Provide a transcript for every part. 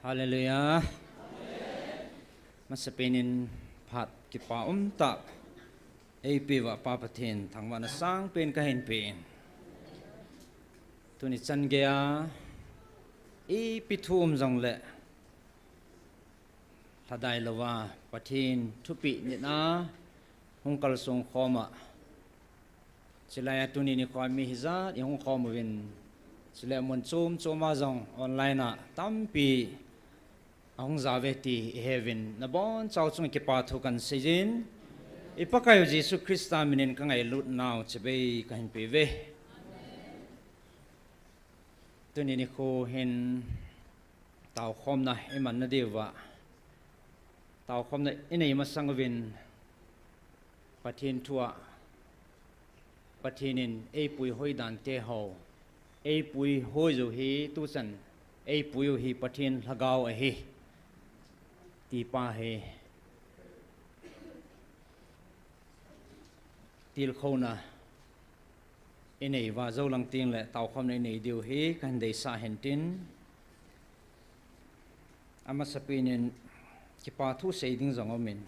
Hallelujah. Masapinin phat kipa ta AP wa papatin thangwana sang pen kahin pen tuni chan gea e pithum jong le thadai lawa pathin thupi ni na hungkal song khoma chilaya tuni ni khami hiza i hung khom win chile mon choma jong online a tampi ahong zaveti heaven na bon chau chung ki pa thu kan sejin ipakayo Jesu Christa minin ka ngai lut now chebe kahin pe ve tuni ni ko hen tau khom na eman na dewa tau khom na inei ma sangwin pathin thua pathinin e pui hoi dan te ho e pui hoi zo hi tu san e pui hi pathin lagao a hi ti pa he til khona inei wa zo lang ting le tau khom nei nei diu hi kan dei sa hen tin ama sapinin ki pa thu sei ding zong omin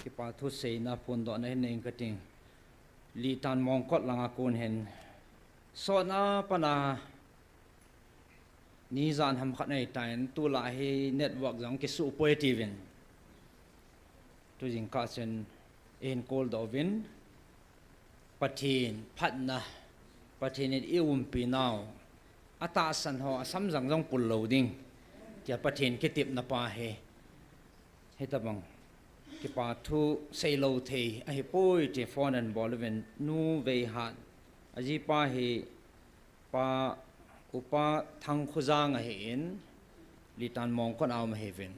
ki pa thu sei na pon do na nei ka ting li tan mong kot langa kun hen so na pana ni zan ham khat nei tain tu la hi network jong ki su poi tivin tu jing ka chen en kol do vin pathin phatna pathin it ium pi now ata san ho asam jang jong pul loading tia pathin ki tip na pa he hetabang ki pa thu sei lo thei a hi poi te phone and bolven nu ve han aji pa hi pa upa thang khuzang a hin litan mong kon aw ma heaven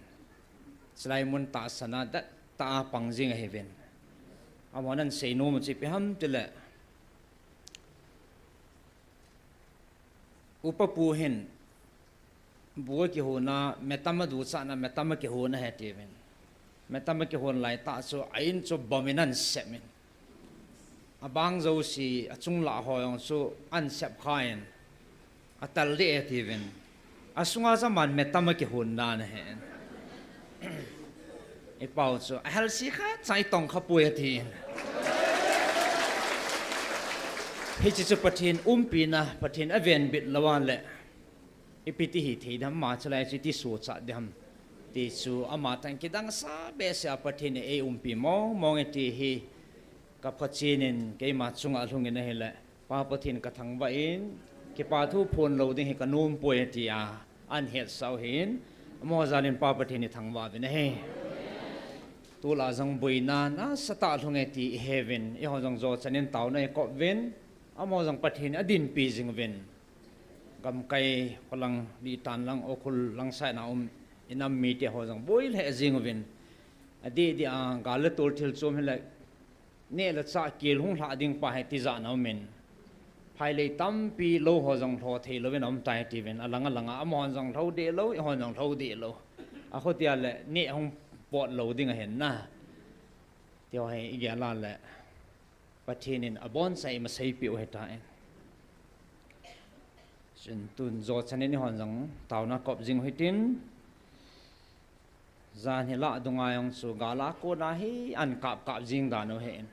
slai mun ta sana da ta pangjing a heaven awanan sei no mu chi pe ham tele upa pu hin buwa ki hona metama du sa na metama ki hona he teven metama ki hon lai ta so ain cho bominan semin abang zo si achung la hoyong so an sep khain atal de teven asunga zaman metama ki hon na na he e pau so hal si kha chai tong kha pu thi he chi chu pathin pina pathin aven bit lawan le ipiti hi thei dham ma chalai chi ti so cha dham ti chu ama tan ki dang sa be sa pathin e pi mong e ti hi ka phachinin ke ma chunga hlungin he la pa pathin ka thang ba in ki pa thu phon lo ding he ka num poi ti a an het sau hin mo zalin pa pathin ni thang ba bin he tu la jang boina na sata hlunge ti heaven e ho jang zo chanin taw na ko ven amo jang pathin adin pi jing ven gam kai kholang di tan lang okul lang sai na inam mi te ho jang boil he jing ven adi di a gal tol thil chom hela ne la cha kil hung hla ding pa he ti za na men phai le tam pi lo ho jang tho the lo ven om tai ti ven alanga langa amo jang tho de lo ho jang tho de lo a kho tia le ne hung pot lo ding a hen na tio he i ga la le pathinin abon sai ma sai pi o he ta chen tun zo chanin ni hon jang tawna kop jing hoitin zan hela dunga yong chu gala ko na hi an kap jing da no hen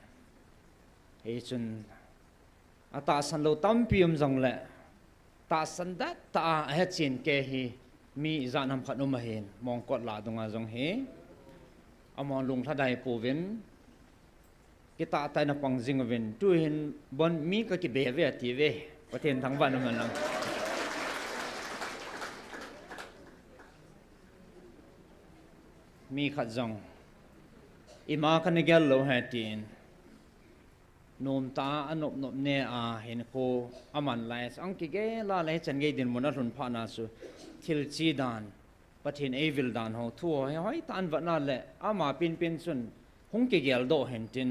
he chun ata san lo tam pium jong le ta san da ta he chin ke hi mi zan ham khat no ma hen mong kot la dunga jong he amon lung thadai pu ven kita tai na pang jing ven tu hin bon mi ka ki be ve ti ve pathen thang ban man lang mi khat jong ima kan gel lo ha tin nom ta anop nop ne a hen ko aman lai ang ki ge la lai chan ge din mon run pha na su thil chi dan pathin evil dan ho thu hoi tan va na le ama pin sun hung ki gel do hen tin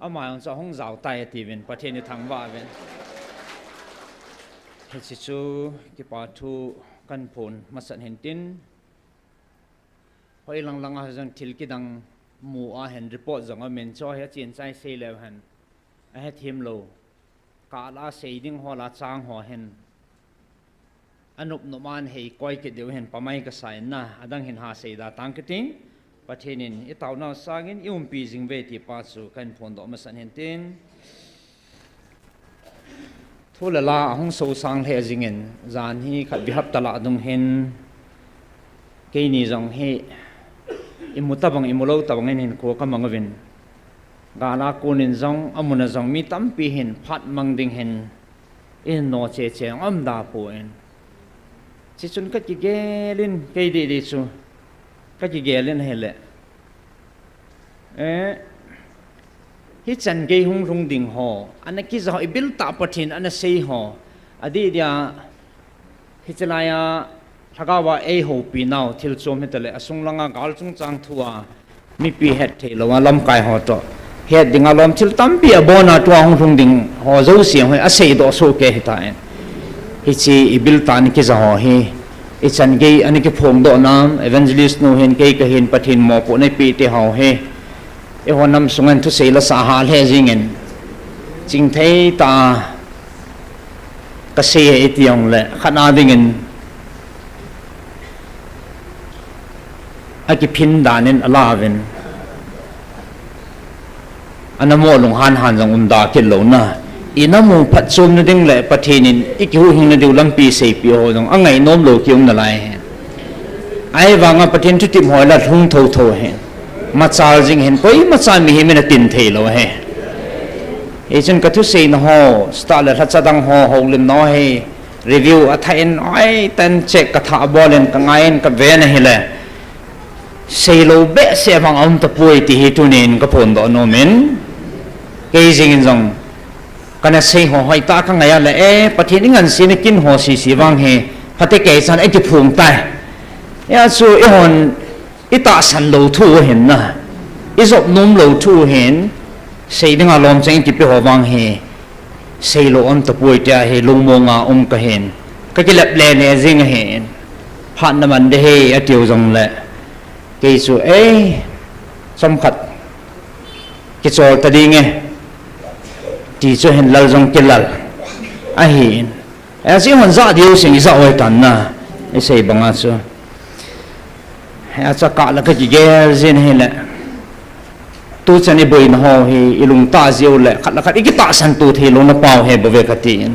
ama ang cha hung zau tai ti ven pathin ni thang wa ven he chi chu ki pa thu kan phun masan hen tin hoi lang lang a jang thil ki dang mu a hen report jang a men cho he chin chai sei le han a he thim lo ka la sei ding ho la chang ho hen anup noman hei koi ke deu hen pamai ka sai na adang hin ha sei da tang keting pathenin I tau na sangin I pi jing ve ti pa chu kan phon do ma san hen tin thula la hong so sang the jingen zan hi khat bi hap tala dung hen ke ni jong he imutabang imulo tabang hen ko ka mangavin gala kunin jong amuna jong mi tampi hin phat mangding hen in no che che am da po en chi chun ka ki gelin ke di chu ka ki gelin hele hi chan ge hung rung ding ho ana ki zo ibil ta pathin ana sei ho adi dia hi chalaya thagawa e ho pi naw thil chom hetale asung langa gal chung chang thua mi pi het thelo lam kai ho to het ding alom thil tampi abona to hung rung ding ho zo siang hoi a sei do so ke hita en hi chi ibil ta ni ki zo ho hi I chan ge ani ki phom do nam evangelist no hen ke ka hin pathin mo po nei pi te ho he e honam sungan thu sei la sa ha le jingen ching thei ta ka se e tiang le khana dingin aki phin danin alaven anamo lung han jang da ke lo na inamu phat chom na ding le pathinin ikhu hing na diu lampi sei pi ho dong angai nom lo kium na lai he ai wanga pathin thu tim hoi la thung tho he ma chal jing hen koi ma cha mi himena tin thei lo he e chen ka thu sei na ho sta la tha chadang ho lim no he review a thain ai tan check ka tha bolen ka ngain ka ve na hele sei lo be se bang om ta pui ti hi tunin ka phon do no men ke jing in jong kana sei ho hoi ta ka ngaya la e pathin ngan sin kin ho si wang he phate ke san e ki phung tai ya chu e hon ita san lo thu hen na izop nom lo thu hen sei ding alom chang ki pe ho wang he sei lo om ta pui ta he lung mo nga ka hen ka ki lap le ne jing hen phan na man de he a tiu jong le ke chu e som khat ki chol ta ding e ti cho hen lal jong kelal a hin a ji hon za diu sing za oi tan na e sei banga chu a cha ka la ka ji ge jin he la tu chan e boin ho hi ilung ta jiu le khat la khat ikita san tu the lo na pau he bo ve ka tin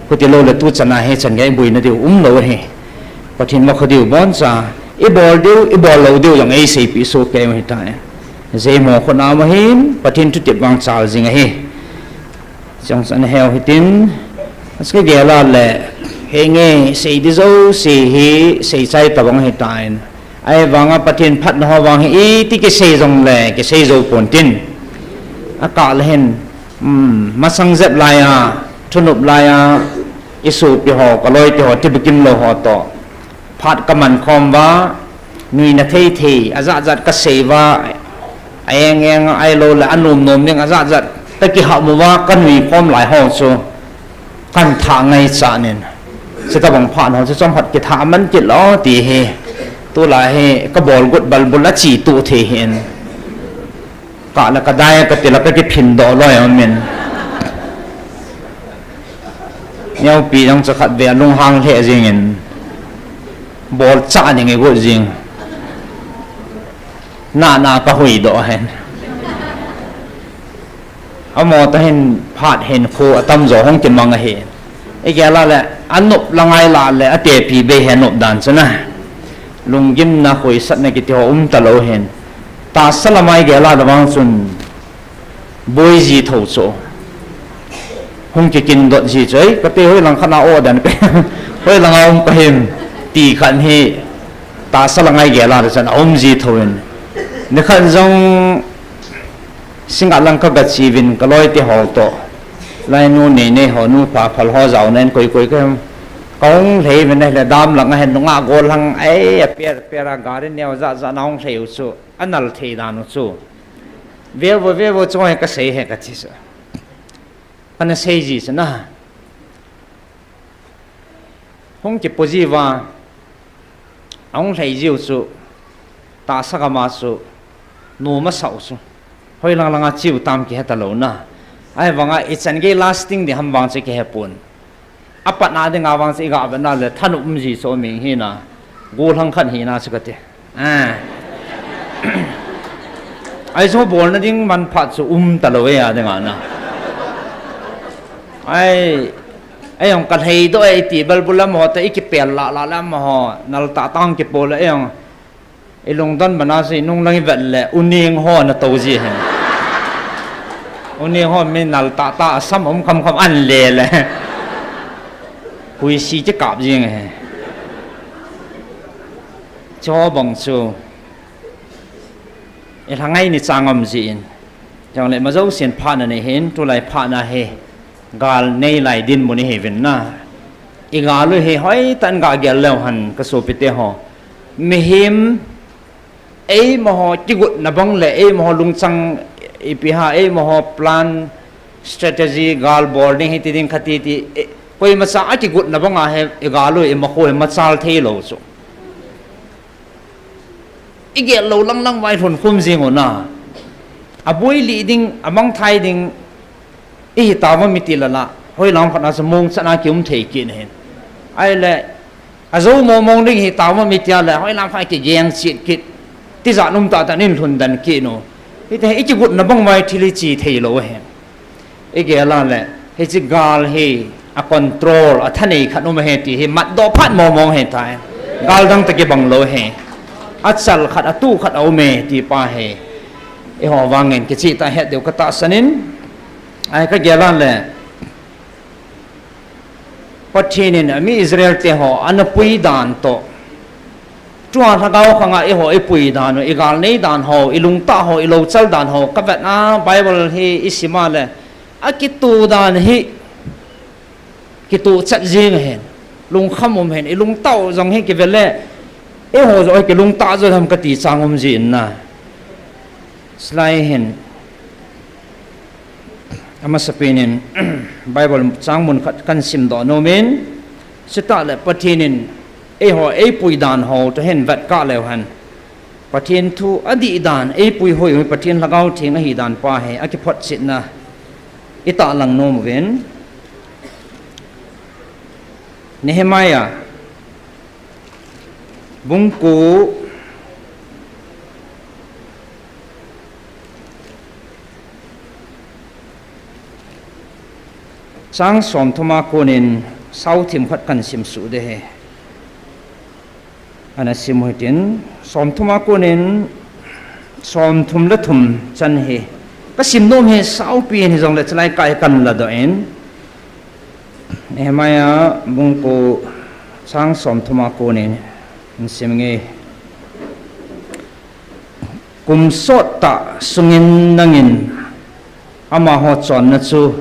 ko ti lo le tu chana he chan ge boin na diu lo he pathin ma khodiu bon cha e bol lo diu yang e sei pi so ke he ta zai mo khona ma hin pathin tu ti bang chal jing he trong sân heo hi tin cái ghé là lệ he nghe sei đi dâu sei hi sei sai tabang hi tain ai wanga pathin phat ho wang hi ti ke sei jong le ke sei zo pon tin a ka le hen ma sang zep lai a thunup lai a isu pi ho ka loi ti ho ti bikin lo ho to phat ka man khom wa ni na thei thei aza zat ka sei wa ai ai lo la anum nom ning aza zat ta ki ha mu wa kan wi khom lai ho chu kan tha ngai cha nen se ta bang phan ho chu chom hat ki tha man ki lo ti he tu la he ka bol gut bal bul la chi tu the hen ka la ka dai ka ti la ka ki phin do loi on men nhau pi dang cha khat ve lung hang the jing en bol cha ni nge go jing na ka hui do hen amo ta hen phat hen khu atam zo hong kin mang he e ge la le anup langai la le ate pi be hen nop dan chana lungim na khoi sat na ki ti ho ta lo hen ta salamai ge la da wang chun boi ji tho cho hong ki kin dot ji choi ka te hoi lang khana o dan pe hoi lang om ka hem ti khan he ta salangai ge la da chan om ji tho hen ne khan jong singalang ka gachi vin kaloi ti ho to lai nu ne ho nu pa phal ho zaw nen koi ka kong thei vin le dam lang hen nga gol hang ai pera garin ne za naung theu chu anal thei dan chu ve choi ka sei he ka chi sa ana sei ji na hong ki poji wa ong thei jiu chu ta sa ka ma chu nu ma sau chu hoi lang chiu tam ki heta lo na ai wanga it's an ge lasting de ham wang che ke hepun apat na de ngawang si ga bana le thanum ji so ming hi na gol hang khan hi na sakate ai so bol na ding man phat su talowe ya de nga na ai ông cái hay đó ai tì bal bulam họ tới cái bèn lạ lắm mà họ nal tạ tăng cái bol ấy ông ai lông tân mà nó gì nung lăng vật lệ uning họ nó tàu gì hả uning họ mình nal tạ sắm ông không ăn lệ lệ hui xí chứ cạp gì nghe cho bằng số ai thằng ấy nị sang âm gì chẳng lẽ mà dấu xiên phản này hén tôi lại phản na he gal nei lai din muni heaven na igalu he hoi tan ga gel lew han ka so pite ho mihim ei mo ho chigut na bang le ei mo lung chang ipiha ei mo plan strategy gal boarding he tiding khati ti koi ma sa chigut na bang a he igalu e mo khoi ma chal the lo so ige lo lang wai thon khum jing ona aboi li ding among thai ding ý tao mà mít là lạ, hồi lòng phật là mong sẽ nói kiếm thể kiện hen, ai lại, dấu mong đi ý tao mà mít là hồi lòng phải cái giang chuyện kiện, tí giả nôm ta nên thuần đàn kiện nó, ý thế ý chỉ gút nó băng vai thì chỉ thấy lỗ hen, ý cái là lại, ý chỉ gal hi, control, thân này khát nôm hen thì mặt đó phát mong hen thay, gal đang tự cái bằng lỗ hen, sal khát tu khát âu mê thì pa hen, ý họ vang nghe cái gì ta hết đều cái ta sanin ai cái gì lan lệ, bắt chinh nên mi Israel te họ anh pui đàn to, chua thằng cao khang ai họ pui đàn, igal nei đàn họ, ilung ta họ, ilau chal đàn họ, các bạn Bible hi isima lệ, kitu đàn hi, kitu chặt riêng hen, lung khăm hen, ilung tao dòng hi cái về lệ, họ rồi cái lung ta rồi tham cái tỷ sang gì na, slide hen. Ama sapinin Bible chang mun khat kan sim do no men sita le patinin ho pui dan ho to hen vat ka le han patin thu adi dan pui hoi patin lagau thing hi dan pa he aki phot sit na ita lang no ven Nehemiah bungku sang som thoma konin sau thim khat kan sim su de he ana sim hoitin som thoma konin som thum la thum chan he ka sim nom he sau pi ni jong le chlai kai kan la do en Nehemiah bungko sang som thoma konin sim nge kum sot ta sungin nangin ama ho chon na chu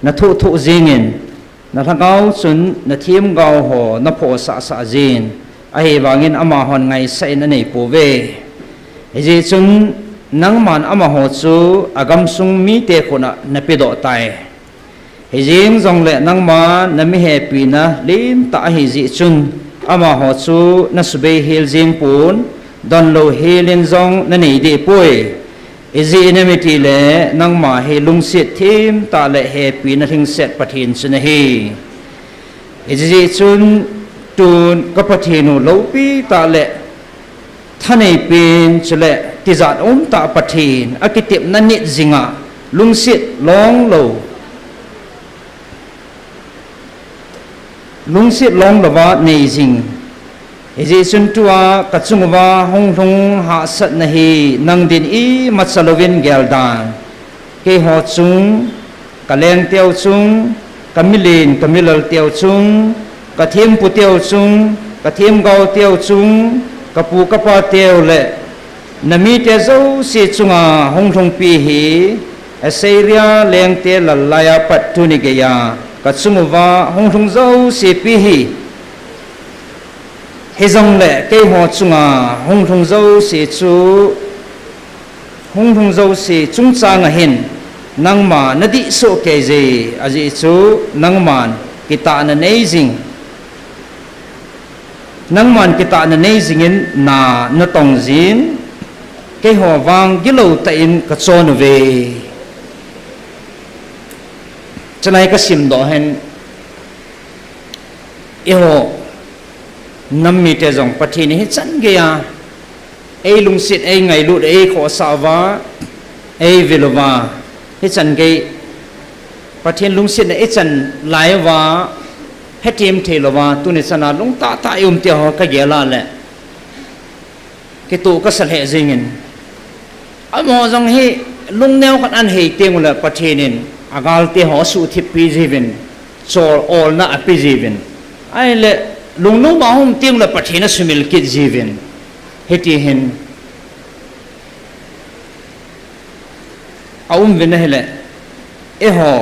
na thu zingin na thangau chun na thiam gau ho na pho sa zin a he wangin ama hon ngai sai na nei po ve je chun nangman ama ho chu agam sung mi te khona na pe do tai he jing jong le nangma na mi he pi na lim ta hi ji chun ama ho chu na sube hil jing pun don lo helin jong na nei de poi Izi enmity le nang ma he lung sit thim ta le he pi na thing set pathin chuna hi izi chun tun ka pathinu lo pi ta le thanei pin chule tizat ta pathin akitip na nit zinga lung sit long lo wa nei jing Izi suntua kachungwa hong thong ha sat na hi nang din I matsalovin geldan ke ho chung kaleng teo chung kamilin kamilal teo chung kathim pu teo chung kathim gau teo chung kapu kapa teo le nami te zo si chunga hong thong pi hi Assyria leng te lalaya pat tuni ge ya kachungwa hong thong zo si pi hi he dòng lệ cây hoa chunga hong thong dâu si chung cha nga hin nang ma na di so ke je aji chu nang man kita na neijing nang man kita na neijing in na tong jin cây hoa wang gilo ta in ka chon ve chanai ka sim do hen eho nammi te jong pathin hi chan ge ya ei lungsit ei ngai lut ei kho sawa ei vilova hi chan ge pathin lungsit ei chan lai wa hetim thelowa tuni sana lung ta ta yum te ho ka gela le ke tu ka sal he jingin amo jong hi lung neo kan an hei teng la pathinin agal te ho su thi pi jivin chor all na api jivin ai le lung nu ma hum teng la pathina sumil kit jivin heti hin aum vin hele e ho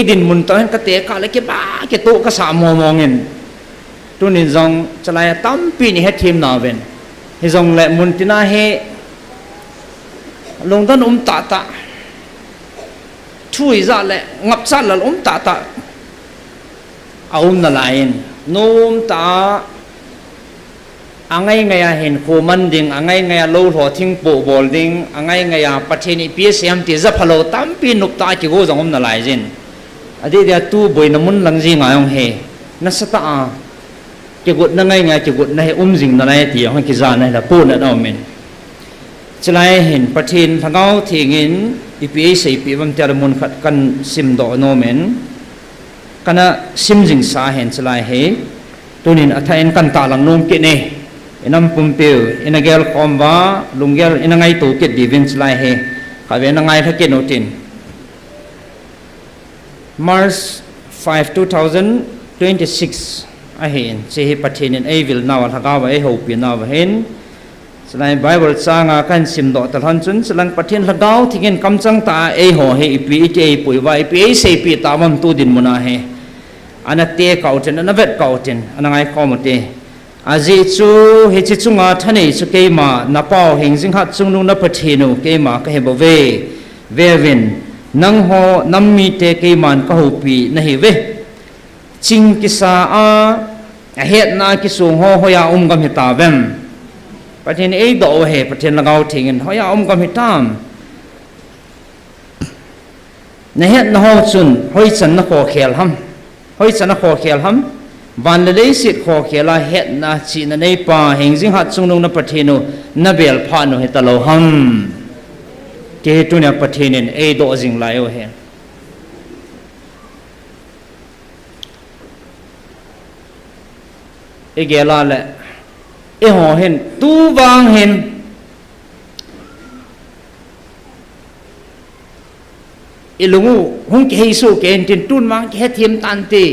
idin mun to hen ka te ka le ke ba ke to ka sa mo mongin tunin jong chalaya tam pi ni he thim na ven he jong le mun tina he longdan ta ta chui ra le ngap sa la ta ta na lain nom ta angai ngaya hin ko man ding angai ngaya lo tho thing po bol ding angai ngaya patheni psm ti za phalo tampi nup ta ki go jong na lai jin adi dia tu boi na mun lang ji ngayong he na sata a ki gut na ngai nga ki gut na he jing na lai ti hong ki za na la po na no men chlai hin pathin thangau thingin ipa sei pi bam ter mun khat kan sim do no men kana sim jing sa hen chlai he tunin athain kan ta lang nom ki ne inam pumpeu inagel komba lunggel inangai to ke divin chlai he khabe na ngai thake notin March 5 2026 ahin che pathin ai vil naw thaka ba ai ho pi naw hen chlai bible changa kan sim do ta han chun chlang pathin lagau thingin kamchang ta ai ho he ipi te pui wa ipi sei pi ta mam tu din muna he anate kautin anavet kautin anangai komote aji chu he chi chunga thani chu keima napau hingjing hat chungnu na pathinu keima ka hebo ve vevin nang ho nammi te keiman ka hopi na hi ve ching kisa a het na ki sung ho hoya gam hita vem pathin ei do he pathin lagau thingin hoya gam hitam na het na ho chun hoi chan na kho khel ham hoi chan na kho khel ham van le sit kho khela het na chi na nei pa hingjing hat chungnung na pathinu na bel pha no he talo ham ke tunya pathinin ei do jing lai o he e gela le e ho hen tu wang hen ilungu hung ke su ke tin tun mang ke thiam tan ti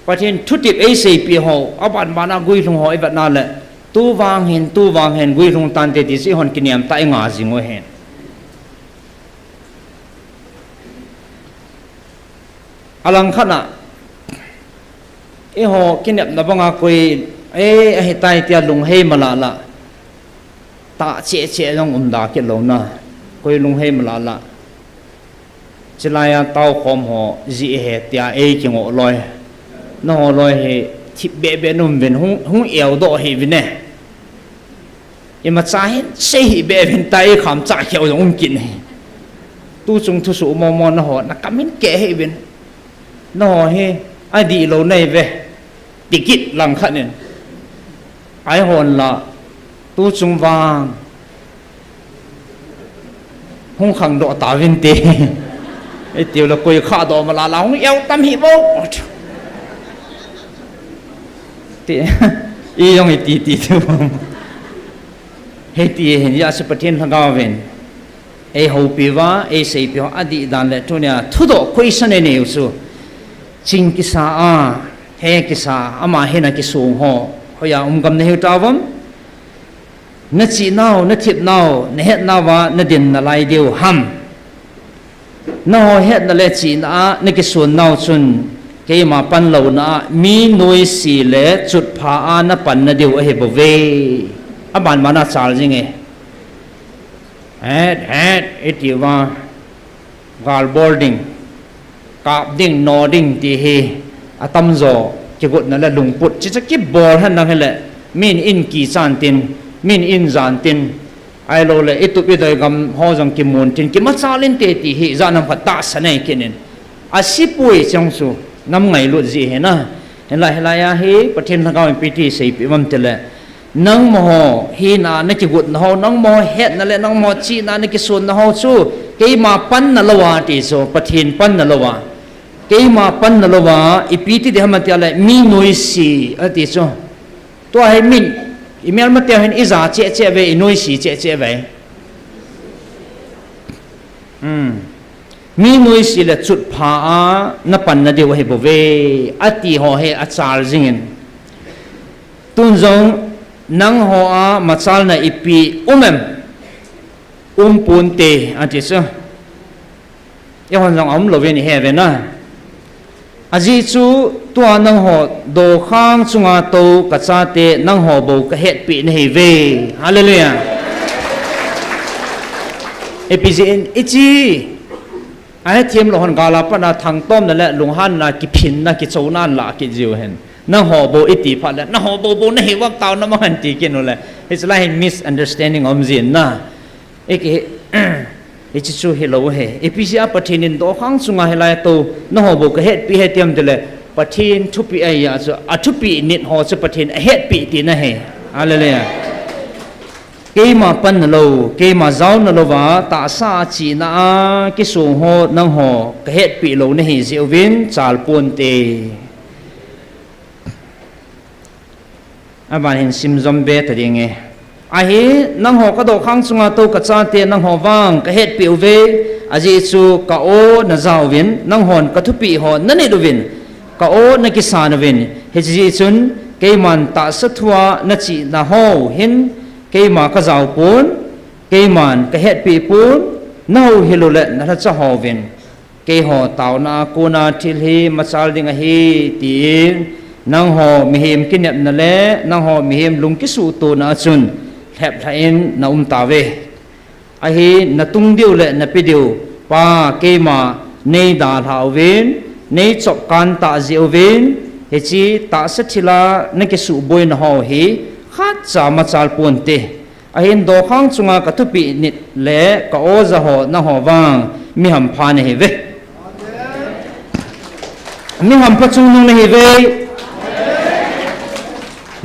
pathin thutip ei sei pi ho aban bana gui lung ho e bat na le tu wang hen gui lung tan te ti si hon kiniam ta nga jing o hen alang khana e ho kinep na banga koi e he tai tia lung he malala ta che che long da ke lo na koi lung he malala chilaya tau khom ho ji he tia e ki ngo loi no loi he thip be be num ben hung eo do he vine ima cha hin se hi be ben tai kham cha kheu jong kin he tu chung thu su mo mo na ho na kamin ke he ben no he ai di lo nei ve tikit lang khanin ai hon la tu chung wang hung khang do ta vin te ai tiêu la koi kha do ma la hung eo tam hi bo ti i yong i ti tu he ti hen ya se pathin thanga ven ai ho pi wa ai sei pi adi dan le tu nya thu do question ne usu ching kisa a he kisa ama hena ki sung ho hoya gam ne hutawam na chi naw na thip naw na het nawa na din na lai deu ham na ho het na le chi na ki sun naw chun ke ma pan lo na mi noi si le chut pha a na pan na deu a he bo ve aban mana chal jing e het etiwa gal boarding cặp ding no ding ti he atam zo ki gut na la lung put chi ki bor han na hele min in ki chan tin min in zan tin ai lo le itu pi dai gam ho jong ki mun tin ki ma chalin te ti hi za nam phat ta sanai kinin a si pui chang su nam ngai lu ji he na เห็นไรเห็นไรฮีประเทศทางการพิธีใส่ปีมันเจริญนังโมฮีนาในกิกุดนหนังโมเฮ็ดนั่นแหละนังโมจีนาในกิส่วนนหสู้เกี่ยมาปั้นนั่นละวะที่โซประเทศปั้นนั่นละวะเกี่ยมาปั้นนั่นละวะอีปีที่เดียวมันเจริญมีหน่วยสีที่โซตัวให้มินอีเมลมาเตียเห็นอิจาเจ๊เจ๊ไปหน่วยสีเจ๊เจ๊ไปมีหน่วยสีละจุดผานับปันนั่นเดียวให้บเวอติหอให้อาจารย์จิงตุนจงนังหัวมาชาลนะอีปีปูนเตอันที่สุดยังคนจงลเวนี่เฮเวนะอาจิจูตัวนังหัวโดข้างจุงอาโตกัจจาเตนังหัวโบกเฮ็ดปีนี่เฮเวฮาเลลูยาเอพิเซนอิจีไอ้ทีมเราคนกาลาปนาทางต้มนั่นแหละลุงฮันนะกิพินนะกิโจนันละกิจิวเห็นนั่งหอบโบอิติพัดแล้วนั่งหอบโบนั่งเห็นว่าเต่านั่งมันตีกินนั่นแหละ it's like misunderstanding อมจินนะเอกเอจิจูเฮโลเฮเอพิเซียปะทินินโตข้างสุงาเฮลายโตนั่งหอบโบก็เฮ็ดปีเฮ็ดเตรียมเดเลยปะทินทุปีไอ้ยาจะอัทุปีนิดหอจะปะทินเฮ็ดปีตีนะเฮอะไรเลยเกี่ยมาปั้นนโลเกี่ยมาเจ้านโลวะตาสาจีน่ากิสูงหอนังหอกเฮ็ดปีโลนี่เฮเสียววินจาลปนเตอาบานเห็นซิมซอมเบตอะไรเงี้ยไอ้เห็นนังหอกระโดดข้างสุงาโตกัจจาเตนังหอว่างกเฮ็ดปีเวอาจิจูกะโอนาจาววินนังหอนกะทุปีหอนนั่นนี่ดูวินกะโอนักกิสานวินเฮจิจุนเกี่ยมันตาสัตวะนัจินาหอเห็นเกี่ยมากระจาวปูนเกี่ยมันกเฮ็ดปีปูนน่าหิลุเละนั่นจะหอวินเกี่ยหอเต่านากูนาทิลฮีมาซาลดิงะฮีตีนนังหอมีเหมกินเนบนั่นแหละนังหอมีเหมลุงกิสูตัวน่าจุนแทบไทยน่าตาเวไอ้เฮน่าตุงเดียวเละน่าไปเดียวป้าเกี่ยมาในดาลาเวนในจบการตาเจียวเวนเฮจีตาสัตย์ละนักกิสูบอยน่าหอเฮขัดจามาจาลปนเตไอ้เห็นดอกข้างจุงากระทุปีนิดเละก็โอจะหอน่าหอว่างมีหำพานเฮเวมีหำพัชจุนเฮเว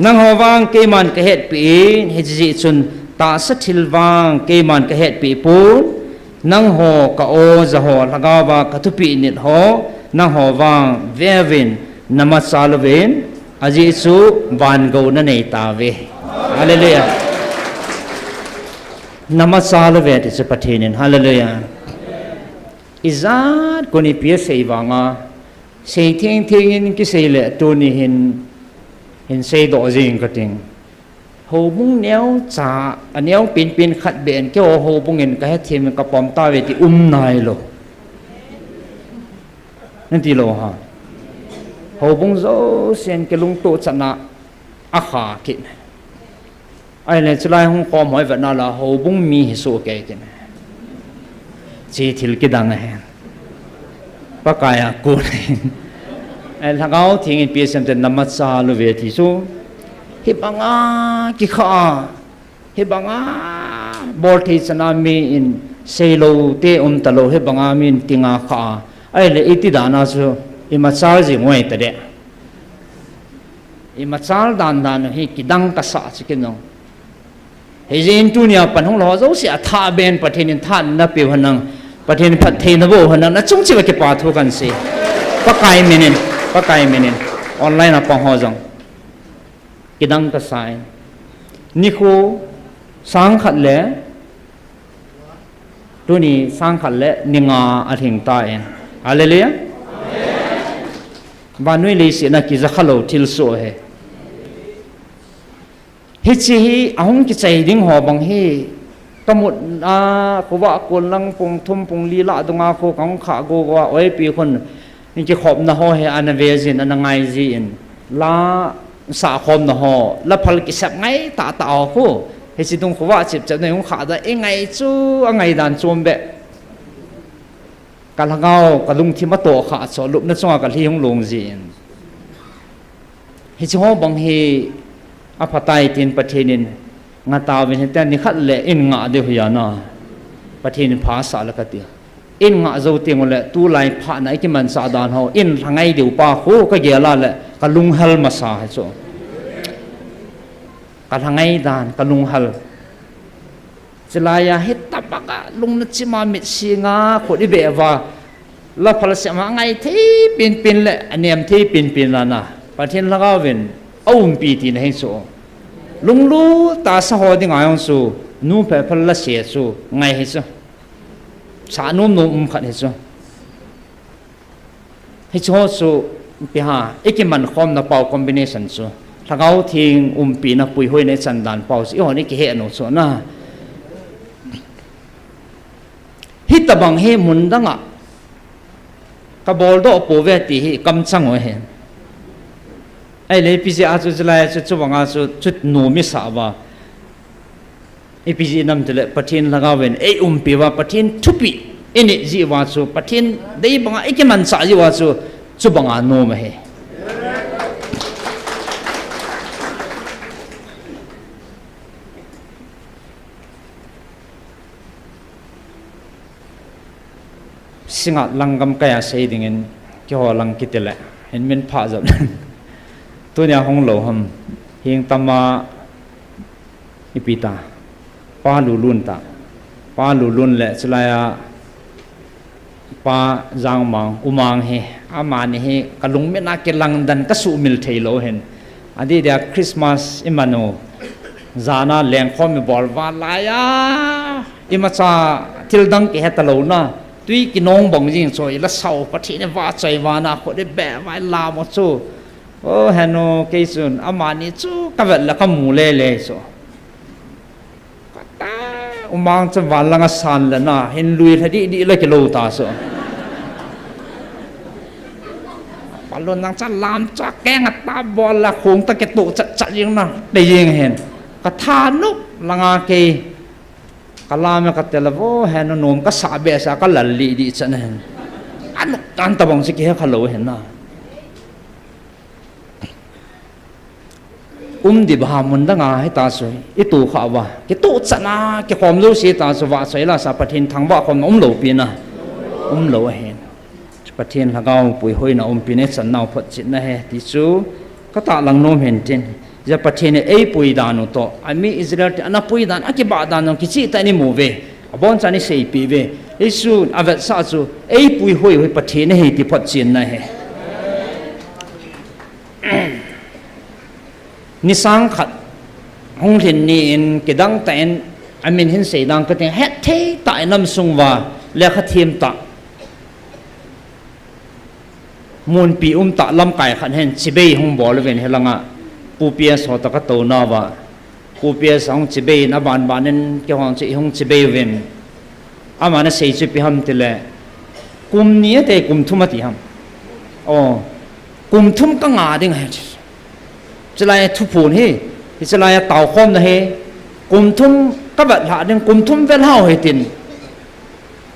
นังหอวางเกมันกเฮ็ดปีเฮจิจุนตาสัติลวางเกมันกเฮ็ดปีปูนังหอกะโอจะหอละกาวากะทุปีนิดหอนังหอวางเววินนามัสซาลเวนอาจิสุบานโกนันเนตาเวฮาเลลูยานามัสซาลเวติสปะเทนินฮาเลลูยาอิซาดคนนี้เปียเสยวางาเสยเทียงเทียงกิเสยเลตัวนี้เห็นเสยดอจิงก็จริงหูบุ้งเนี้ยจ่าอันเนี้ยเป็นขัดเบนเกี่ยวหูบุ้งเงินก็ให้ทีมกระปอมตาเวทีนายโลนั่นที่โลฮะหูบุ้งโซเสียนเกลุงโตชนะอาขากินไอ้เนี่ยจะไล่ห้องคอมหอยแบบนั้นละหูบุ้งมีหิสุเกกินจีทิลกิดังไงปะกายกูเนี่ยไอ้ทางเขาทิ้งเปียเซมเตนน้ำมัดซาลูเวทีสูฮิบังอากิข้าฮิบังอาบอลที่สนามีอินเซโลเตตโลฮิบังอามีนติงอาข้าไอ้เลยอิติดานาสูอิมาซาลจิงวยตะเดะอิมาซาลดานฮิกิดังกษัตริย์กินน้องเฮจินตุเนียปันหงล้อเจ้าเสียท่าเบนประเทศนินท่านนับเป็นหันังประเทศพัฒน์นโบหันังนั่นจงชีวกิปาทุกันสิปะไกเมนินออนไลน์นะปองหัวจังกิดังกษัตริย์นี่คูสังขัดเล่ตัวนี้สังขัดเล่นิงาอธิงตาเองอะไรเลยบ้านนู้นเลยสินะกิจะขลุ่ยทิลโซ่เฮฮิจิฮิอาหงกิใจดิ้งหัวบังฮีตมุดกูว่าคนลังปงทุ่มปงลีละตรงอาโคของข้ากูว่าโอ้ยปีคนนี่จะขอบนะฮอเฮอันเวจินอันไงจีนลาสาคมนะฮอแล้วพลังกิจสับไงตาเอาคู่เฮจิตรงกูว่าจิบจะในของข้าได้ไงจู้ไงดันจมเบะการเงากระลุงที่มาโตขาดสรุปนั่นส่งกันที่ห้องลงจีนเฮจิฮอบังฮีอภัตตินประเทศนินงาตาเป็นแต่นี่ขัดเละอินงาเดียวนะประเทศนินภาษาละกันเดียวอินงาจะเตียงเลยตู้ไหลผ่านไหนที่มันสาดานเขาอินทางไงเดียวป้าคู่ก็เกี่ยละแหละ kalung hal masa hai so kalangai dan kalung hal celaya hit tapaka lung na chima mit singa khodi bewa la phal sema ngai thei pin pin le aniam thei pin pin lana pathin lagawin aum pi ti nei so lunglu ta sa ho ding ayong su nu pe phal la se su ngai he so sa num num khat he so he cho su pi ha ekiman khom na pau combination su lagaw thing pi na pui hoi nei chan dan pau si ho ni ki he no so na hitabang he mundanga kabol do po ve ti hi kam chang o he ai le pi a chu chlai chu chuwanga chu chut no mi sa ba e pi nam tele pathin lagawen e pi wa pathin thupi ene ji wa chu pathin dei banga e man sa ji wa chu banga no ma he singa langgam kaya sei dingin kyo lang kitele hen min pha jab tunya hong lo ham hing tama ipita pa lu lun le chlaya pa jang mang umang he amani he kalung me na ke lang dan ka su mil thailo hen adi dia christmas imano zana leng khom mi bol wa la ya imacha tildang ke hetalo na tuy ki nong bong jing choi la sau pathi ne wa chai wa na kho de be wa la mo chu o hano ke sun amani chu ka vel la ka mu le le so ta umang cha wa la nga san la na hin lui thadi di la ke lo ta so palon nang cha lam cha ke nga ta bol la khong ta ke tu cha cha jing na de jing hen ka tha nu la nga ke kalama ka telavo heno nom ka sabe sa ka lalli di chanen anu tan tabong si ke khalo hen na di bha mun da nga he ta soi i tu kha wa ke tu chana ke khom lo si ta so wa sai la sa pathin thang ba khom lo pi na lo hen pathin lagaw pui hoi na pi ne chan naw phot chin na he ti chu ka ta lang nom hen tin ja pathin e pui danu to ami israel ana pui dan aki ba dan ki chi ta ni mu ve abon chani sei pi ve isu avat sa chu e pui hoi hoi pathin he ti phot chin na he ni sang khat hong thin ni in kedang ta en amin hin sei dang ka te het the ta nam sung wa le kha thim ta mun pi ta lam kai khan hen chibei hong bol ven helanga pupia so ta ka to na wa pupia song chibei na ban banen ke hong chi hong chibei ven amana sei chi pi ham tile kum ni te kum thuma ti ham o kum thum ka nga ding he chlai thu phun hi chlai tau khom na he kum thum ka bat ha ding kum thum vel hao he tin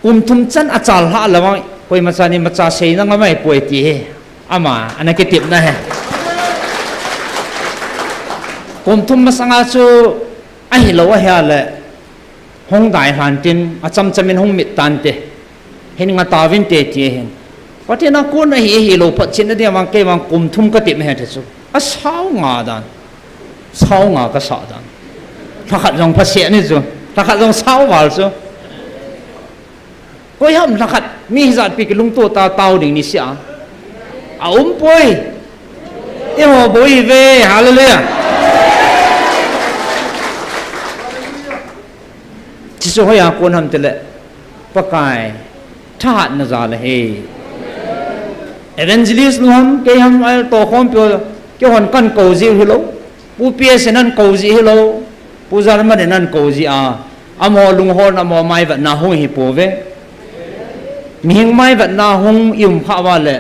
kum thum chan achal ha lawai koi ma cha ni ma cha sei na ngamai poi ti he ama ana ke tip na he kum thum ma sanga chu a hi lo ha le hong dai han tin a cham chamin hong mit tan te hin nga ta vin te ti hen patina ko na hi lo phat chin na dia wang ke wang kum thum ka tip he the chu a sao nga ka sa dan thakhat jong pha se ni chu thakhat jong sao wal chu koi ham thakhat mi zat pi ki lung to ta tau ding ni sia a poi e ho boi ve hallelujah chi so hoya kon ham tele pakai tha na za le he evangelist nuam ke ham al to khom pyo ke hon kan ko ji hilo pu pia senan ko ji hilo pujar ma denan ko ji a amo lung hon amo mai va na ho hi po ve mihing mai va na hong yum kha wa le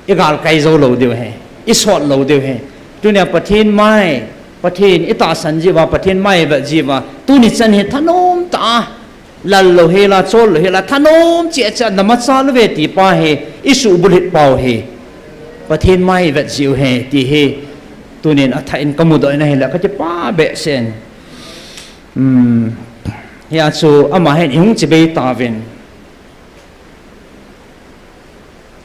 igal kai zo lo de he isot lo de he tunia pathin mai pathin ita san ji wa pathin mai va ji wa tu ni chan he thanom ta lal lo he la chol lo he la thanom che cha nama cha lo ve ti pa he isu bulit pau he pathin mai vet jiu he ti he tunin atha in kamudoi na he la ka che pa be sen ya chu ama he hung che be ta ven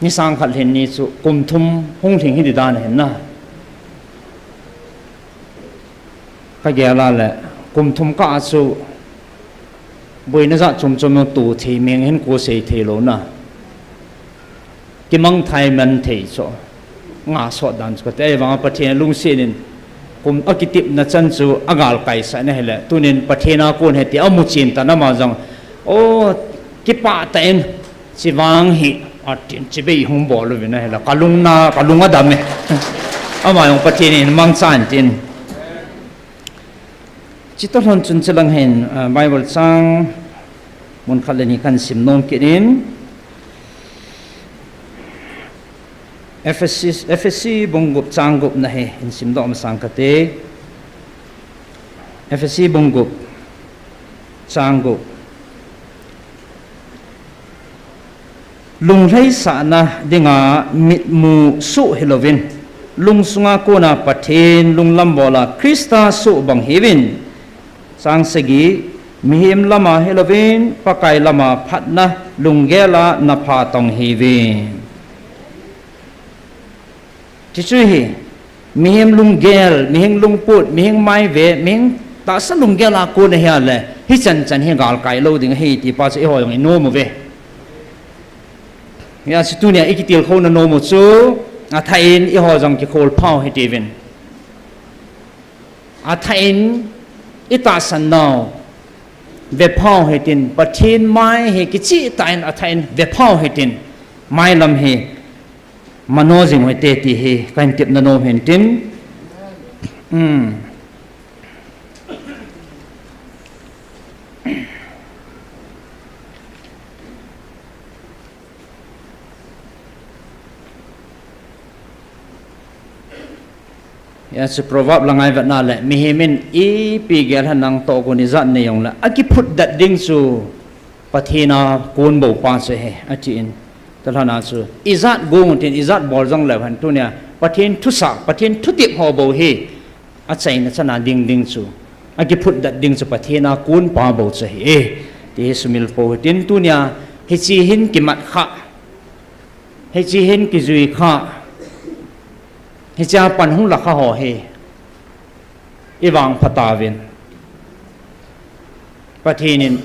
ni sang khal hen ni chu kum thum hung thing hi di dan hen na ka ge la le kum thum ka chu boi na za chum chum tu thei meng hen ko sei thei lo na ki mang thai man thei cho nga so dan chu te wang pathian lung sinin kum akitip na chan chu agal kai sa na hele tunin pathina kon heti amu chin ta na ma jang o ki pa ta en chi wang hi atin chi bei hum bol lu na hele kalunga dame ama yong pathin mang chan tin chi to hon chun chelang hen bible chang mun khalani kan sim nom kirin FSC bongup changup na he in simdo am sangkate FSC bongup changup lung lai sa na dinga mit mu su helovin lung sunga ko na pathin lung lambola krista su bang hevin sang segi mihim lama helovin pakai lama phatna lunggela na pha tong hevin chui hi mihim lung gel mihing lung put mihing mai ve mihing ta sa lung gel la ko ne ha le hi chan hi gal kai lo ding hi ti pa se ho yong no mo ve ya si tu ne ikitil kho na no mo chu a thain i ho jong ki khol phau hi ti vin a thain i ta san no ve phau hi tin pathin mai hi ki chi tain a thain ve phau hi tin mai lam hi manozing hoi te ti hi kain tip na nom hen tin ya se proverb langai vat na le mi hemin i pi gel hanang to ko ni zat ne yong la aki phut dat ding su pathina kun bo pa se he ati in talhana chu izat gong tin izat bol jong le han tu nya pathin thu sa pathin thu tip ho bo hi a chai na chana ding chu aki phut dat ding chu pathina kun pa bo che hi ti sumil po tin tu nya hi chi hin ki mat kha hi chi hin ki zui kha hi cha pan hung la kha ho hi iwang patawin pathinin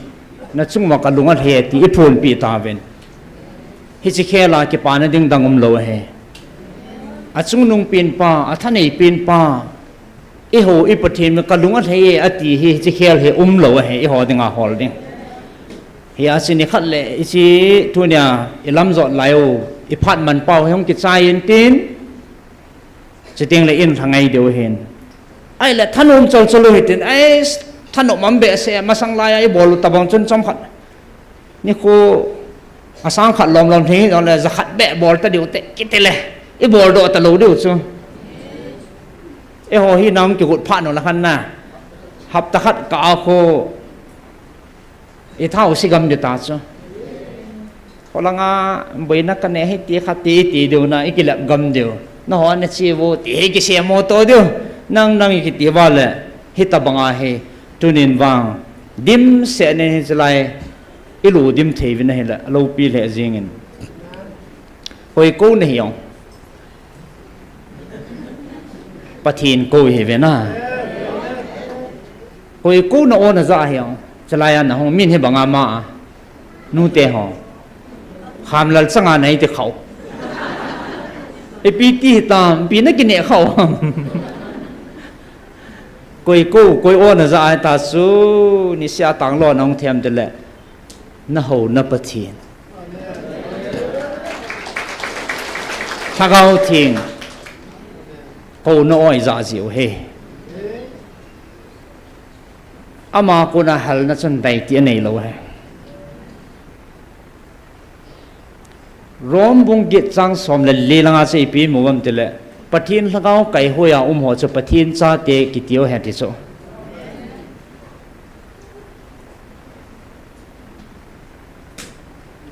na chungwa ka lunga he ti ipul pi tawin hi chi khela ki pa na ding dangum lo he a chung nung pin pa a thanei pin pa i ho i pathin ka lunga he ati hi chi khel he lo he i ho dinga hol ding hi a sin ni khat le i chi tu nya ilam zo layo i phat man pau hong ki chai in tin chi ting le in thangai deu hen ai la thanom chol cholo hi tin ai thanom mam be se masang lai ai bol tabang chun chom khat ni ko asang khat lom thi đó là zakhat be bol ta diu te kitele i bol do ta lo diu chu e ho hi nam ki gut pha no la khan na hap ta khat ka ko e thau sigam de ta chu kolanga boina ka ne hi ti khati ti diu na i kilap gam diu na ho na chi wo ti ki se mo to diu nang ki ti wa le hi ta banga he tunin wang dim se ne hi chlai ilu dim thei vin hela lo pi le jingin hoi ko ne hiong pathin ko he ve na hoi ko na on za hiong chalaya na hong min he banga ma nu te ho kham lal changa nei te khau e pi ti tam pi na ki ne khau koi ko koi on za ta su ni sia tang lo nong them de le na ho na pathin thagao thing ko no oi za jiu he ama ko na hal na chon dai ti nei lo he rom bung git chang som le le langa sei pi mo bam te le pathin thagao kai hoya ho cho pathin cha te ki tio he ti so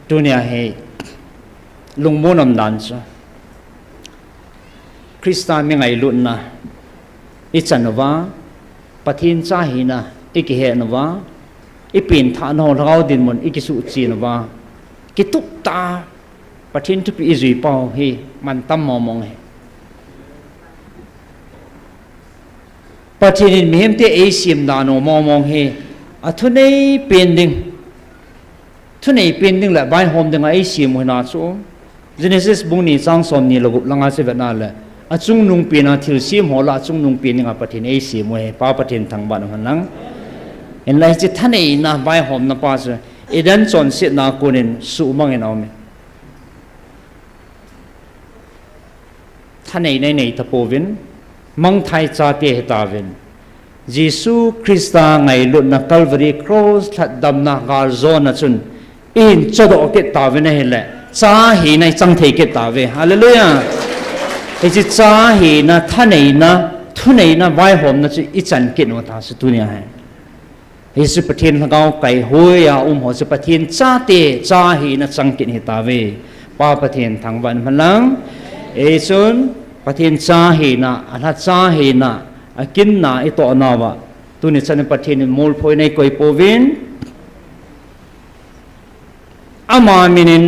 dunia he lungmo nam dan cho krista mi ngai lut na i chanwa pathin cha hi na i ki he nwa i pin tha no lagao din mon i ki su chi nwa ki tuk ta ปัทินทุกปีจุยเป่าเฮมันตั้มมองเฮปัทินมีเห็นที่เอเชียมดานมองเฮอะทุนในเป็นดิ่งทุนในเป็นดิ่งแหละใบหอมดิ่งเอเชียมหัวหน้าสู้Genesis บุญนี้สร้างสมนี้เราบุลังอาศัยแบบนั้นแหละอาจุงนุงเปลี่ยนอาทิลซีมหัวละจุงนุงเปลี่ยนยังปะเทนเอเชียมวยป้าปะเทนทางบ้านมันนังเห็นไรจิตท่านเองนะใบหอมนะป้าสิเอเดนจอนเสียนากุนินสูมังเงินเอาไหมท่านเองในตะโพวินมังไทยชาติเหตาวินเยซูคริสต์ไงลุนนักคัลวารีครอสทัดดำนักกาลโซนจุนอินจดอกเกตาวินเห็นแหละจ้าหีในจังเทเกตาเวฮาเลลูยาไอ้จิจ้าหีนะท่านไหนนะทุนไหนนะไว้หอมนะจะอิจันเกตโนตาสุดเนี่ยให้ไอ้สุปเทียนละเกาไก่หัวยาหัวสุปเทียนจ้าเตจ้าหีนะจังเกตเหตาเวป้าปเทียนทางวันพลังไอ้ส่วนปเทียนจ้าหีนะอันจ้าหีนะกินนะไอ้ตัวนาวะตัวนี้ฉันปเทียนมูลพอยในกอยโปวินอามามินิน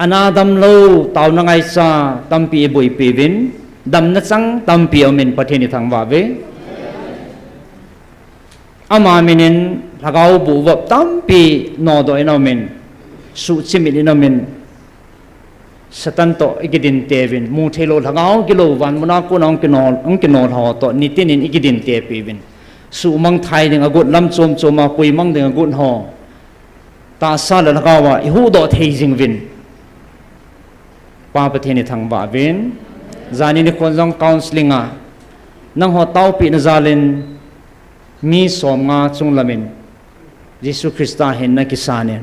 อนาดัมโลตาวนังไอซาตัมปีบุยปีวินดัมนัสังตัมปีอมินประเทศนิทางวาเวอามามินินถ้าเขาบุบตัมปีนอดอยนามินสุชิมินนามินสตันโตอิกิดินเตวินมูเทโลถ้าเขากิโลวันมุนากุนองกินอหอโตนิตินินอิกิดินเตปีวินสุมังไทยดึงอกุดลำโจมมาปุยมังดึงอกุดหอตาซาลถ้าเขาว่าอิฮูโดเทจิงวินป้าประเทศในทางบ่าวินจานี่ในคนจงคาวน์สลิงอ่ะนั่งหัวเต้าปีนจาลินมีสมงาจุงละมินเยซูคริสต์เห็นนักกิสานี